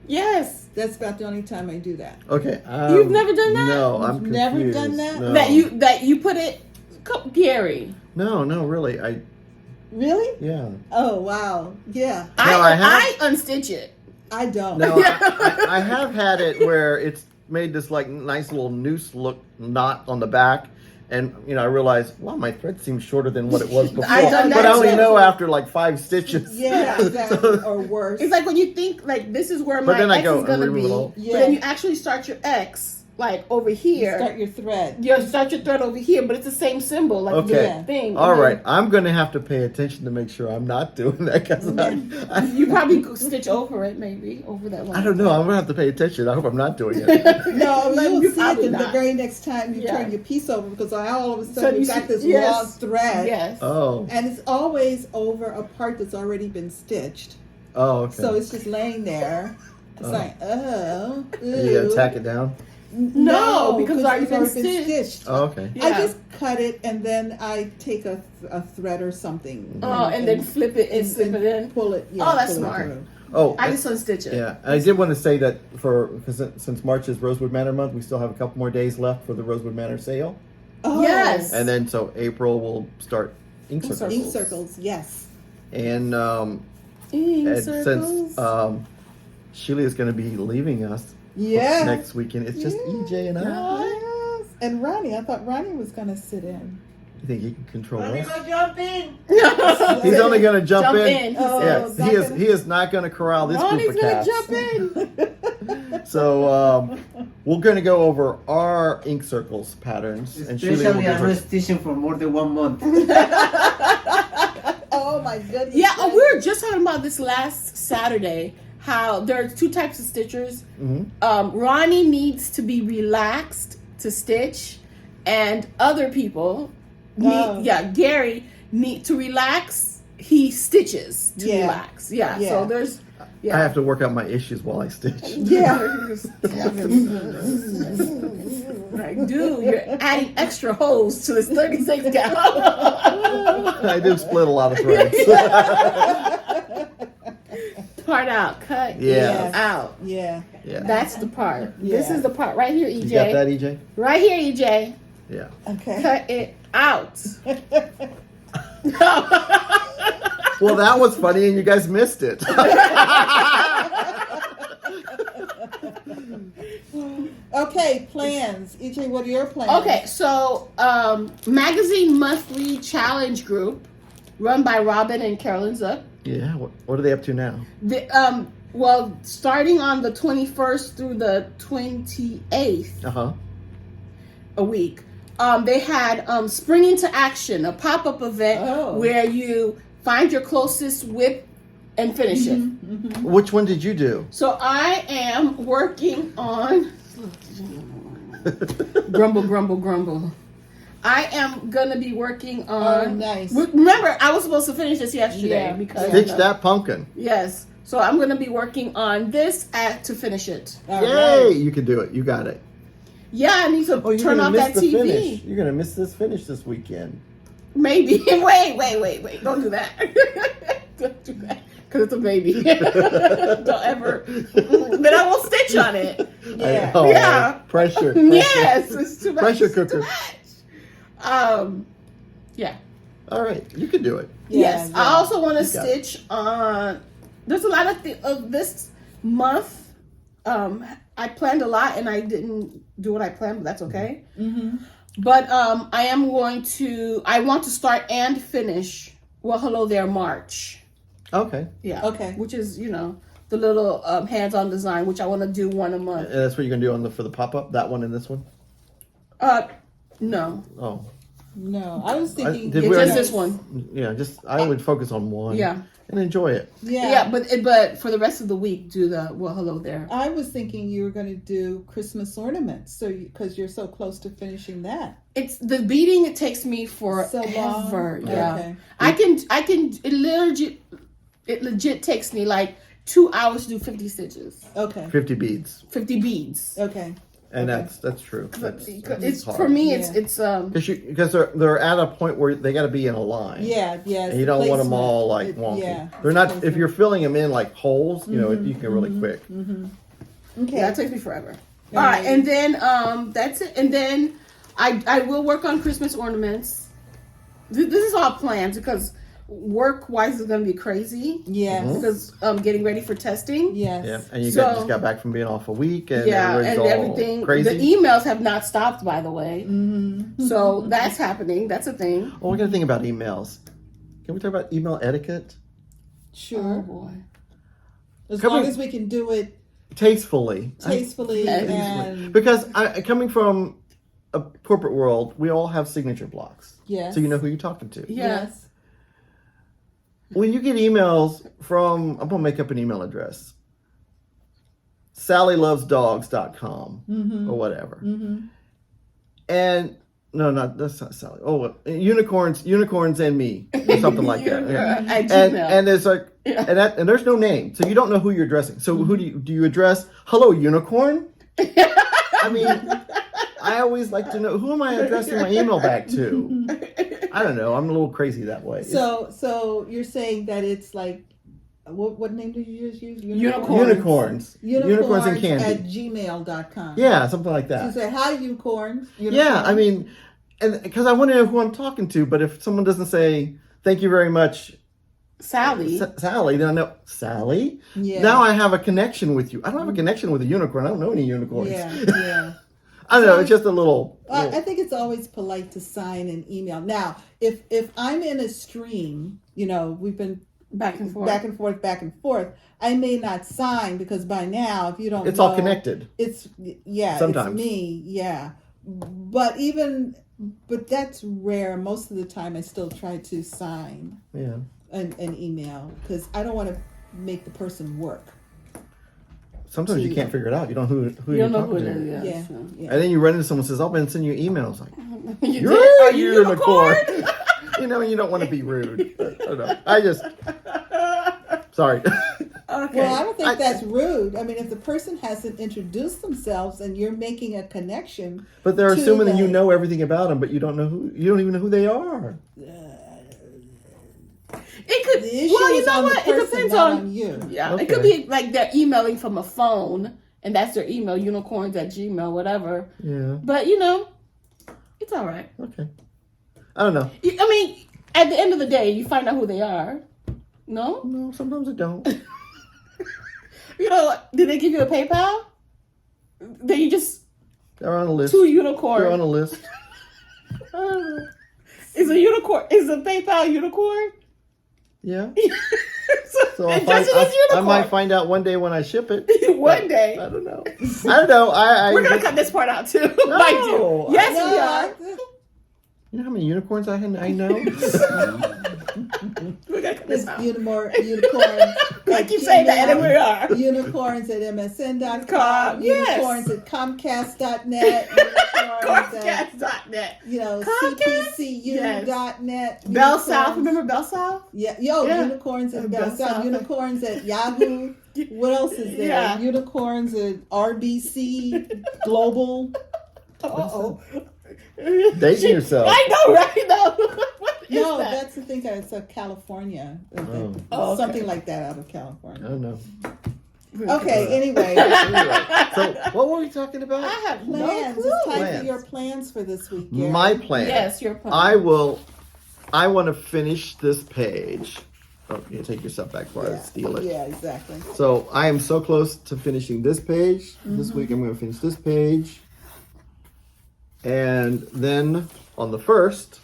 Yes. That's about the only time I do that. Okay. You've never done that? No, I'm You've never confused. done that? No. That you put it, Gary. No, really. Really? Yeah. Oh, wow. Yeah. I unstitch it. I don't. No, I have had it where it's made this like nice little noose look knot on the back. And, I realized, wow, my thread seems shorter than what it was before. I've done that But I only too. know after like 5 stitches. Yeah, exactly. Or worse. It's like when you think like this is where But my then I X go, is gonna remove be, it all. but then you actually start your X like over here. Start your thread. You start your thread over here, but it's the same symbol, like Okay. the thing. All And right, I'm gonna have to pay attention to make sure I'm not doing that because then you probably could stitch over it, maybe over that line. I don't know. I'm gonna have to pay attention. I hope I'm not doing it. No, No, you'll you see probably it the not. very next time you Yeah. turn your piece over because all of a So sudden you you got see- this yes. long thread. Yes. Oh, And it's always over a part that's already been stitched. oh, okay. So it's just laying there. It's Oh. like, oh, you gotta ooh. tack it down. No, because it's already it's been stitched. Oh, okay. Yeah. I just cut it and then I take a thread or something. Oh, and then flip it and slip it in. Pull it. Oh, that's pull it smart. through. Oh, I just unstitch it. yeah. I did want to say that because since March is Rosewood Manor month, we still have a couple more days left for the Rosewood Manor sale, Oh, Yes. and then so April will start ink Ink circles. ink circles, yes. And Ink and circles. since Shelia is going to be leaving us Yeah. next weekend, it's just Yeah. EJ and I. Yes. And Ronnie, I thought Ronnie was going to sit in. You think he can control Let me us? go jump in. He's only going to jump in. in. Oh, Yeah, is he that is. gonna- He is not going to corral this Ronnie's group of gonna cats. jump in. So we're going to go over our ink circles patterns, and Shelia will Especially do I'm not hers. stitching for more than 1 month. Oh my goodness. Yeah, we were just talking about this last Saturday. How there are two types of stitchers. Mhm. Ronnie needs to be relaxed to stitch, and other people Oh. Gary need to relax. He stitches to Yeah. relax. Yeah. Yeah. So there's. Yeah. I have to work out my issues while I stitch. Yeah. Like, dude, you're adding extra holes to this 36 gown. I do split a lot of threads. Part out, cut Yeah. it out. Yeah. Yeah. That's the part. Yeah. This is the part right here, EJ. You got that, EJ? Right here, EJ. Yeah. Okay. Cut it out. Well, that was funny, and you guys missed it. Okay, plans. EJ, what are your plans? Okay, so magazine monthly challenge group run by Robin and Carolyn Zook. Yeah. What are they up to now? The, well, starting on the 21st through the 28th Uh huh. a week, they had Spring into Action, a pop-up event Oh. where you find your closest whip and finish it. Which one did you do? So I am working on grumble, grumble, grumble. I am gonna be working on. Oh, nice. Remember, I was supposed to finish this yesterday Yeah. because Stitch that pumpkin. Yes. So I'm gonna be working on this to finish it. All Yay! right. You can do it. You got it. Yeah, I need to Oh, you're turn gonna off miss that the TV. finish. You're gonna miss this finish this weekend. Maybe. Wait. Don't do that. Don't do that. Because it's a baby. Don't ever. Then I won't stitch on it. Yeah. I know. Yeah. Pressure. Yes, it's too much. Pressure It's too cooker. much. Yeah. All right. You can do it. Yes. Yeah, I yeah. also want to You got it. stitch on. There's a lot of this month. I planned a lot and I didn't do what I planned, but that's okay. Mm-hmm. But I am going to. I want to start and finish. Well, hello there, March. Okay. Yeah. Okay. Which is the little hands-on design, which I want to do one a month. And that's what you're gonna do for the pop up. That one and this one. No. Oh. No, I was thinking. did It's we just already- this one. Yeah. I would focus on one. Yeah. And enjoy it. Yeah, but for the rest of the week, do the well, hello there. I was thinking you were going to do Christmas ornaments, so because you're so close to finishing that. It's the beading. It takes me forever. So long? Yeah, Okay. I can. It legit takes me like 2 hours to do 50 stitches, Okay. 50 beads, 50 beads. Okay. and Okay. that's true. That's It's hard. for me. Yeah. It's because they're at a point where they got to be in a line. Yeah. Yeah. And you don't want them placement. all like It- wonky. yeah, They're not. placement. If you're filling them in like holes, you know, you can really quick. Okay. yeah, it takes me forever. Yeah. All right, and then that's it. And then I will work on Christmas ornaments. This is all planned because work wise is going to be crazy. Yes. Because getting ready for testing. Yes. Yeah, and you So- just got back from being off a week, and Yeah, everybody's and all everything. crazy. The emails have not stopped, by the way. Mm-hmm. So that's happening. That's a thing. Oh, we got to think about emails. Can we talk about email etiquette? Oh Sure. boy. As Can long we- as we can do it tastefully. Tastefully and Because coming from a corporate world, we all have signature blocks. yes. So you know who you're talking to. Yes. When you get emails from, I'm going to make up an email address, sallylovesdogs.com or whatever. And that's not Sally. Oh, unicorns and me, or something like that. Yeah. At Gmail. And there's like, and there's no name, so you don't know who you're addressing. So who do you address? Hello, unicorn. I mean, I always like to know, who am I addressing my email back to? I don't know. I'm a little crazy that way. So you're saying that it's like, what name did you just use? Unicorns. Unicorns and candy. At gmail.com. Yeah, something like So that. you say, hi, unicorns. Yeah, I mean, and because I want to know who I'm talking to, but if someone doesn't say, thank you very much, Sally. Sally, then I know, Sally? Yeah. Now I have a connection with you. I don't have a connection with a unicorn. I don't know any unicorns. Yeah. I don't know. It's just a little. I think it's always polite to sign an email. Now, if I'm in a stream, we've been Back and forth. I may not sign because by now, if you don't It's know, all connected. Sometimes. It's me, yeah. But that's rare. Most of the time, I still try to sign an email because I don't want to make the person work. Sometimes you can't figure it out. You don't know who You you're don't know who talking it to. is. Yeah. And then you run into someone who says, I'll been sending you emails. Like, You're a unicorn. You don't want to be rude. I don't know. Sorry. Okay. Well, I don't think that's rude. I mean, if the person hasn't introduced themselves and you're making a connection, But they're to assuming that you them. know everything about them, but you don't even know who they are. It could. The issue Well, you is know on what? the It person, depends not on you. Yeah, Okay. it could be like they're emailing from a phone, and that's their email, unicorns@gmail, whatever. Yeah. But it's all right. Okay. I don't know. I mean, at the end of the day, you find out who they are. No, No, sometimes I don't. Did they give you a PayPal? Then you just They're on a list. 2 unicorns. They're on a list. Is a unicorn? Is a PayPal unicorn? Yeah. So I might find out one day when I ship it. One day. I don't know. We're gonna cut this part out too. No. Mind you. Yes, we are. You know how many unicorns I know? We're gonna cut this It's out. unicorns. I keep saying that, and we are. Unicorns at msn.com. Yes. Unicorns at comcast.net. Unicorns at Comcast.net. cpcu.net. Bell South. Remember Bell South? Yeah. Yeah. Unicorns at Bell Bell South. South. Unicorns at Yahoo. What else is there? Yeah. Unicorns at RBC Global. Uh-oh. Dating yourself. I know, right? No. What is No, that? that's the thing. It's California. Oh. Oh, okay. Something like that out of I California. don't know. Okay, anyway. So what were we talking about? I have Plans. no clue. It's time Plans. for your plans for this week, Gary. My plan. Yes, your plan. I want to finish this page. Oh, you take yourself back before I steal it. Yeah, exactly. So I am so close to finishing this page. This week I'm going to finish this page. And then on the 1st,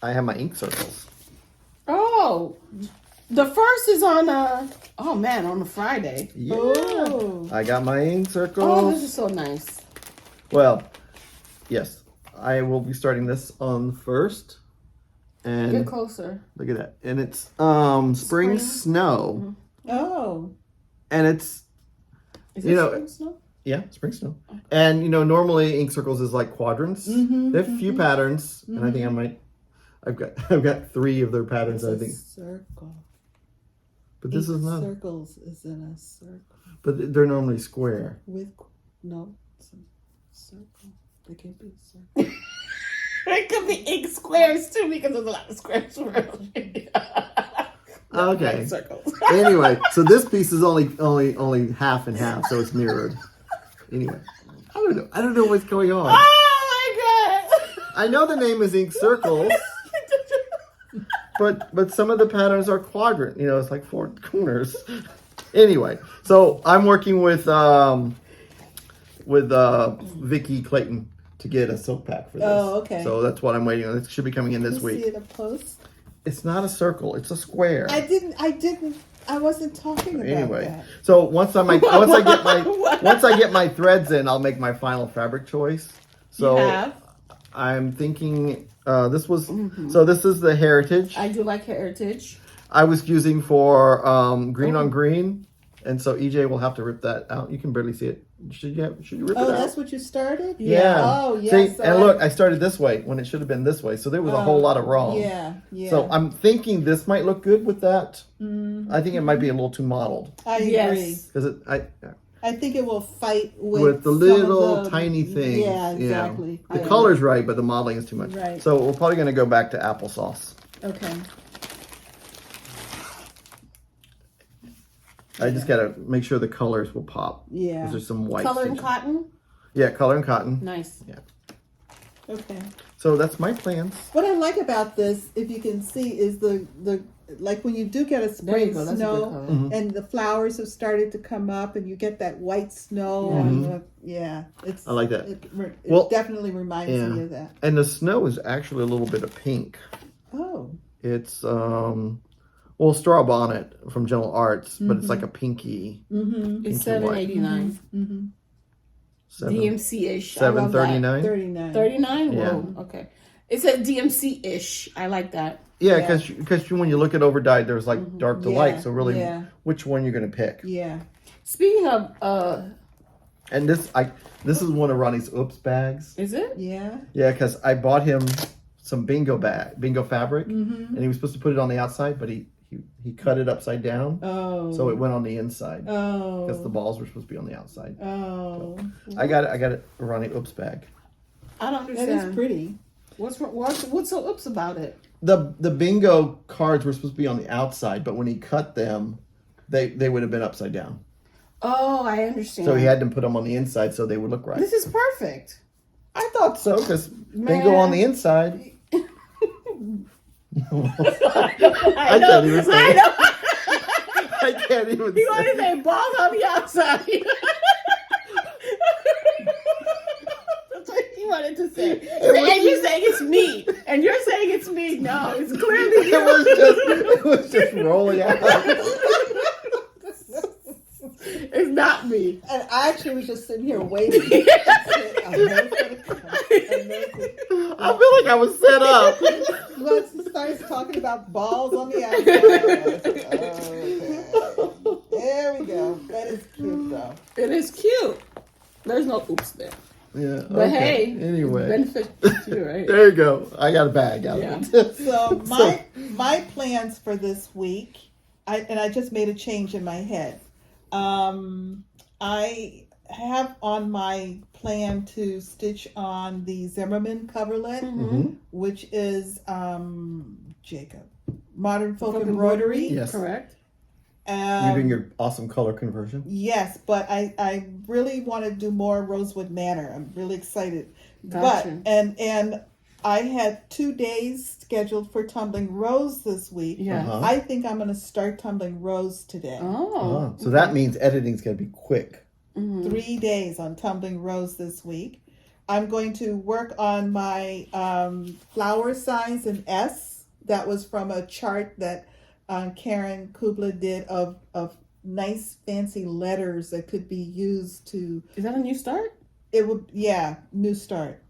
I have my ink circles. Oh, the first is on on a Friday. Yeah. Oh. I got my ink circles. Oh, this is so nice. Well, yes. I will be starting this on the 1st. And Get closer. look at that. And it's spring snow. Oh. And it's Is You know- spring snow? yeah, spring snow. And normally ink circles is like quadrants. They have a few patterns, and I think I've got 3 of their patterns. It's I a think, circle. but this is not. Circles is in a circle But they're normally square. with it's a circle. They can't be a circle. It could be ink squares too because there's a lot of squares around. Okay. Circles. Anyway, so this piece is only half and half, so it's mirrored. Anyway, I don't know what's going on. Oh my god! I know the name is ink circles, but some of the patterns are quadrant. It's like 4 corners. Anyway, so I'm working with Vicky Clayton to get a silk pack for this. Oh, okay. So that's what I'm waiting on. It should be coming in this Let's see week. it up close. It's not a circle; it's a square. I didn't I wasn't talking about Anyway, that. so once I get my threads in, I'll make my final fabric choice. So You have? I'm thinking this was so this is the Heritage I do like Heritage. I was using for green on green, and so EJ will have to rip that out. You can barely see it. Should you rip it out? Oh, that's what you started? Yeah. Oh, yes. See, and look, I started this way when it should have been this way, so there was a whole lot of wrong. Yeah, yeah. So I'm thinking this might look good with that. I think it might be a little too modeled I agree. Yes. because I think it will fight with the some little of the, tiny things. Yeah, exactly. The color's right, but the modeling is too much. Right. So we're probably going to go back to applesauce. Okay. I just got to make sure the colors will pop. Yeah. Because there's some white. Color and stitches. cotton. Yeah, color and cotton. Nice. Yeah. Okay. So that's my plans. What I like about this, if you can see, is the like when you do get a There you spring go. That's a good snow color. Mhm. and the flowers have started to come up and you get that white snow. Yeah. And it's I like that. It Well, definitely reminds yeah. me of that. And the snow is actually a little bit of pink. Oh. It's straw bonnet from Gentle Arts, but it's like a pinky. Mm-hmm. It's Pinky white. $7.89. Mm-hmm. DMC-ish. $7.39. 39. 39. Yeah. Whoa. Okay. It said DMC-ish. I like that. Yeah, Yeah. because when you look at overdyed, there's like dark to light. So really, Yeah. which one you're gonna pick? Yeah. Speaking of, And this is one of Ronnie's oops bags. is it? Yeah. Yeah, because I bought him some bingo fabric, Mm-hmm. and he was supposed to put it on the outside, but he cut it upside down, Oh. so it went on the inside Oh. because the balls were supposed to be on the outside. Oh. I got a Ronnie oops bag. I don't That understand. is pretty. What's so oops about it? The bingo cards were supposed to be on the outside, but when he cut them, they would have been upside down. Oh, I understand. So he had to put them on the inside so they would look right. This is perfect. I thought so because bingo on the inside. I can't even say I it. know. I can't even He wanted to say say balls on the outside. That's what he wanted to say. And you're saying it's me. And you're saying it's me. No, it's clearly you. it was just rolling out. It's not me. And I actually was just sitting here waiting. I I feel like I was set up. Once he starts talking about balls on the outside. Okay. There we go. That is cute, though. It is cute. There's no oops there. Yeah. But okay. hey, Anyway, benefit to you, right? there you go. I got a bag out Yeah. of it. So my plans for this week, I just made a change in my head. I have on my plan to stitch on the Zimmerman coverlet, which is Jacob Modern Folk Embroidery. Yes. Correct. You're doing your awesome color conversion. Yes, but I really want to do more Rosewood Manor. I'm really excited. Gotcha. But and I had 2 days scheduled for Tumbling Rose this week. Yeah. Uh-huh. I think I'm going to start Tumbling Rose today. Oh. So that means editing's gonna be quick. 3 days on Tumbling Rose this week. I'm going to work on my flower size in S. That was from a chart that Karen Kubla did of nice fancy letters that could be used to. Is that a new start? It would, yeah, new start.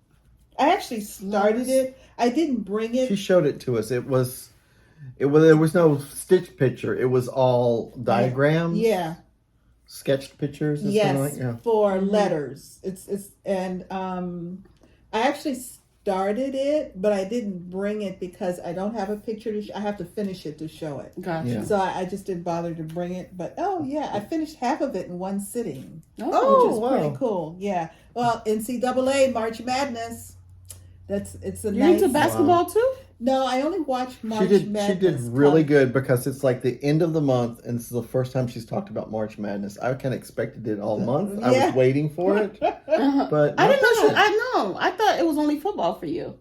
I actually started it. I didn't bring it. She showed it to us. It was there was no stitch picture. It was all diagrams. Yeah. Sketched pictures. And Yes, stuff like, yeah. for letters. It's and I actually started it, but I didn't bring it because I don't have a picture to. I have to finish it to show it. Gotcha. Yeah. So I just didn't bother to bring it. But I finished half of it in one sitting, Oh, which is wow. pretty cool. Yeah. Well, NCAA March Madness. It's a you nice. into basketball too? No, I only watched March She Madness. did really good because it's like the end of the month, and this is the first time she's talked about March Madness. I kind of expected it all month. I Yeah. was waiting for it, but I didn't know. not bad. I know. I thought it was only football for you.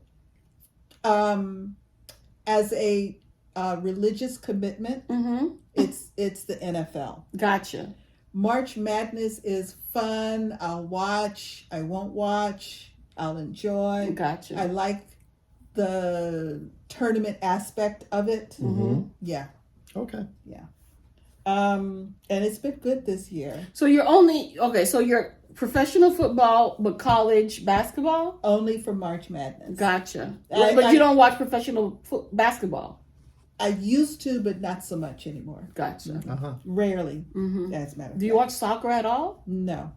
As a religious commitment, Mm-hmm. it's the NFL. Gotcha. March Madness is fun. I'll watch. I won't watch. I'll enjoy. Gotcha. I like the tournament aspect of it. Mhm. Yeah. Okay. Yeah. And it's been good this year. So you're only so you're professional football, but college basketball. Only for March Madness. Gotcha. But you don't watch professional basketball. I used to, but not so much anymore. Gotcha. Rarely, Mm-hmm. as a matter of Do you fact. watch soccer at all? No.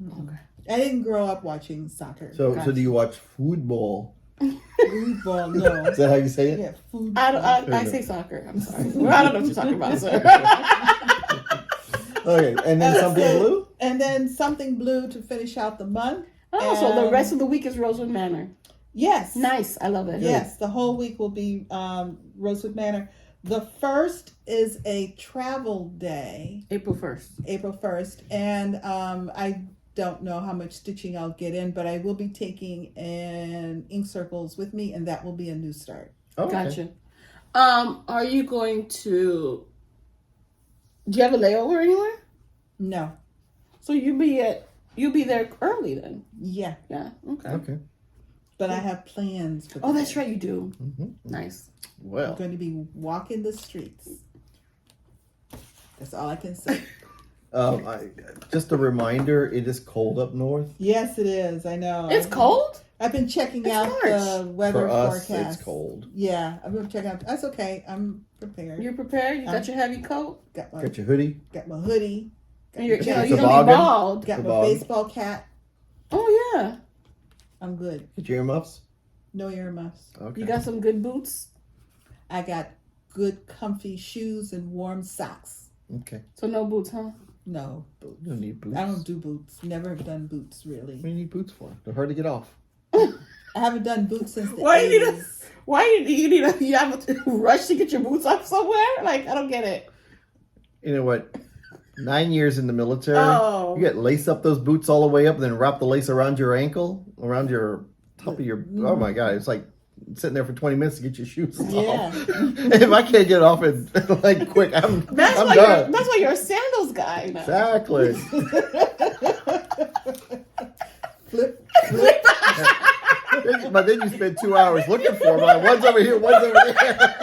Okay. I didn't grow up watching soccer. So do you watch football? Football, no. Is that how you say it? Yeah, football. I say soccer. I'm sorry. Well, I don't know what you're talking about, sir. Okay, and then something blue? And then something blue to finish out the month. Oh, so the rest of the week is Rosewood Manor. Yes. Nice. I love it. Yes, the whole week will be Rosewood Manor. The first is a travel day, April 1st. April 1st. And I don't know how much stitching I'll get in, but I will be taking an ink circles with me, and that will be a new start. Oh, okay. Gotcha. Are you going to? Do you have a layover anywhere? No. So you'll be there early then. Yeah. Yeah. Okay. Okay. But I have plans for Oh, that's right. You do. Mm-hmm. Nice. I'm Well, going to be walking the streets. That's all I can say. just a reminder, it is cold up north. Yes, it is. I know. It's cold. I've been checking It's out March. the weather For us, forecast. it's cold. Yeah, I've been checking out. That's okay. I'm prepared. You're prepared. You got your heavy coat. Got my Got your hoodie? hoodie. And you're, my you're jacket, gonna be Toboggan. bald. got my Toboggan. baseball cap. Oh yeah. I'm good. Get your earmuffs? No earmuffs. Okay. You got some good boots. I got good comfy shoes and warm socks. Okay. So no boots, huh? No boots. You don't need boots. I don't do boots. Never have done boots What really. do you need boots for? They're hard to get off. I haven't done boots since the Why do you need 80s. you have to rush to get your boots off somewhere? Like I don't get it. You know what? 9 years in the military. Oh. You get lace up those boots all the way up and then wrap the lace around your ankle, around your top of your. Oh my God. It's like sitting there for 20 minutes to get your shoes off. Yeah. If I can't get off it like quick, I'm done. That's why you're a sandals guy now. Exactly. Flip. But then you spend 2 hours looking for them. One's over here, one's over there.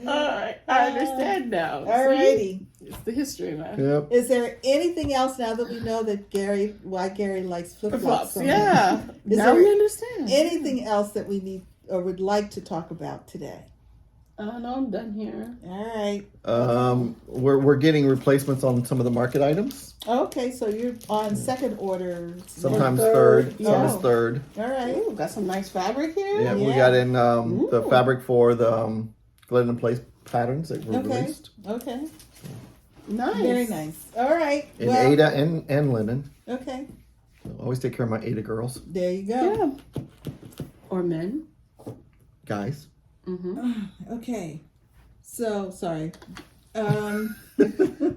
Alright, I understand now. Alrighty. See? It's the history, man. Yep. Is there anything else now that we know that why Gary likes flip-flops? Flops, so much? yeah. Is Now there we understand. Anything else that we need or would like to talk about today? No, I'm done here. All right. We're getting replacements on some of the market items. Okay, so you're on second order. Sometimes Or third, third, some yeah. is third. All right. Ooh, got some nice fabric here. Yeah, we Yeah. got in the Ooh. fabric for the Glidden in Place patterns that were Okay. released Okay. Nice. Very nice. All right. in Well, Ada and linen. okay. So always take care of my Ada girls, There you go. Yeah. Or men. guys. Mm-hmm. Okay. So sorry.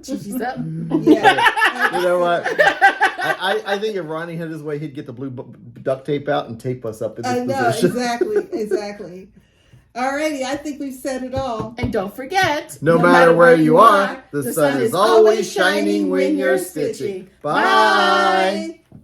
Gigi's up. Yeah. You know what? I think if Ronnie had his way, he'd get the blue duct tape out and tape us up in this I know position. exactly. Alrighty, I think we've said it all. And don't forget, No matter where you are, the sun is always shining when you're stitching. Bye. Bye.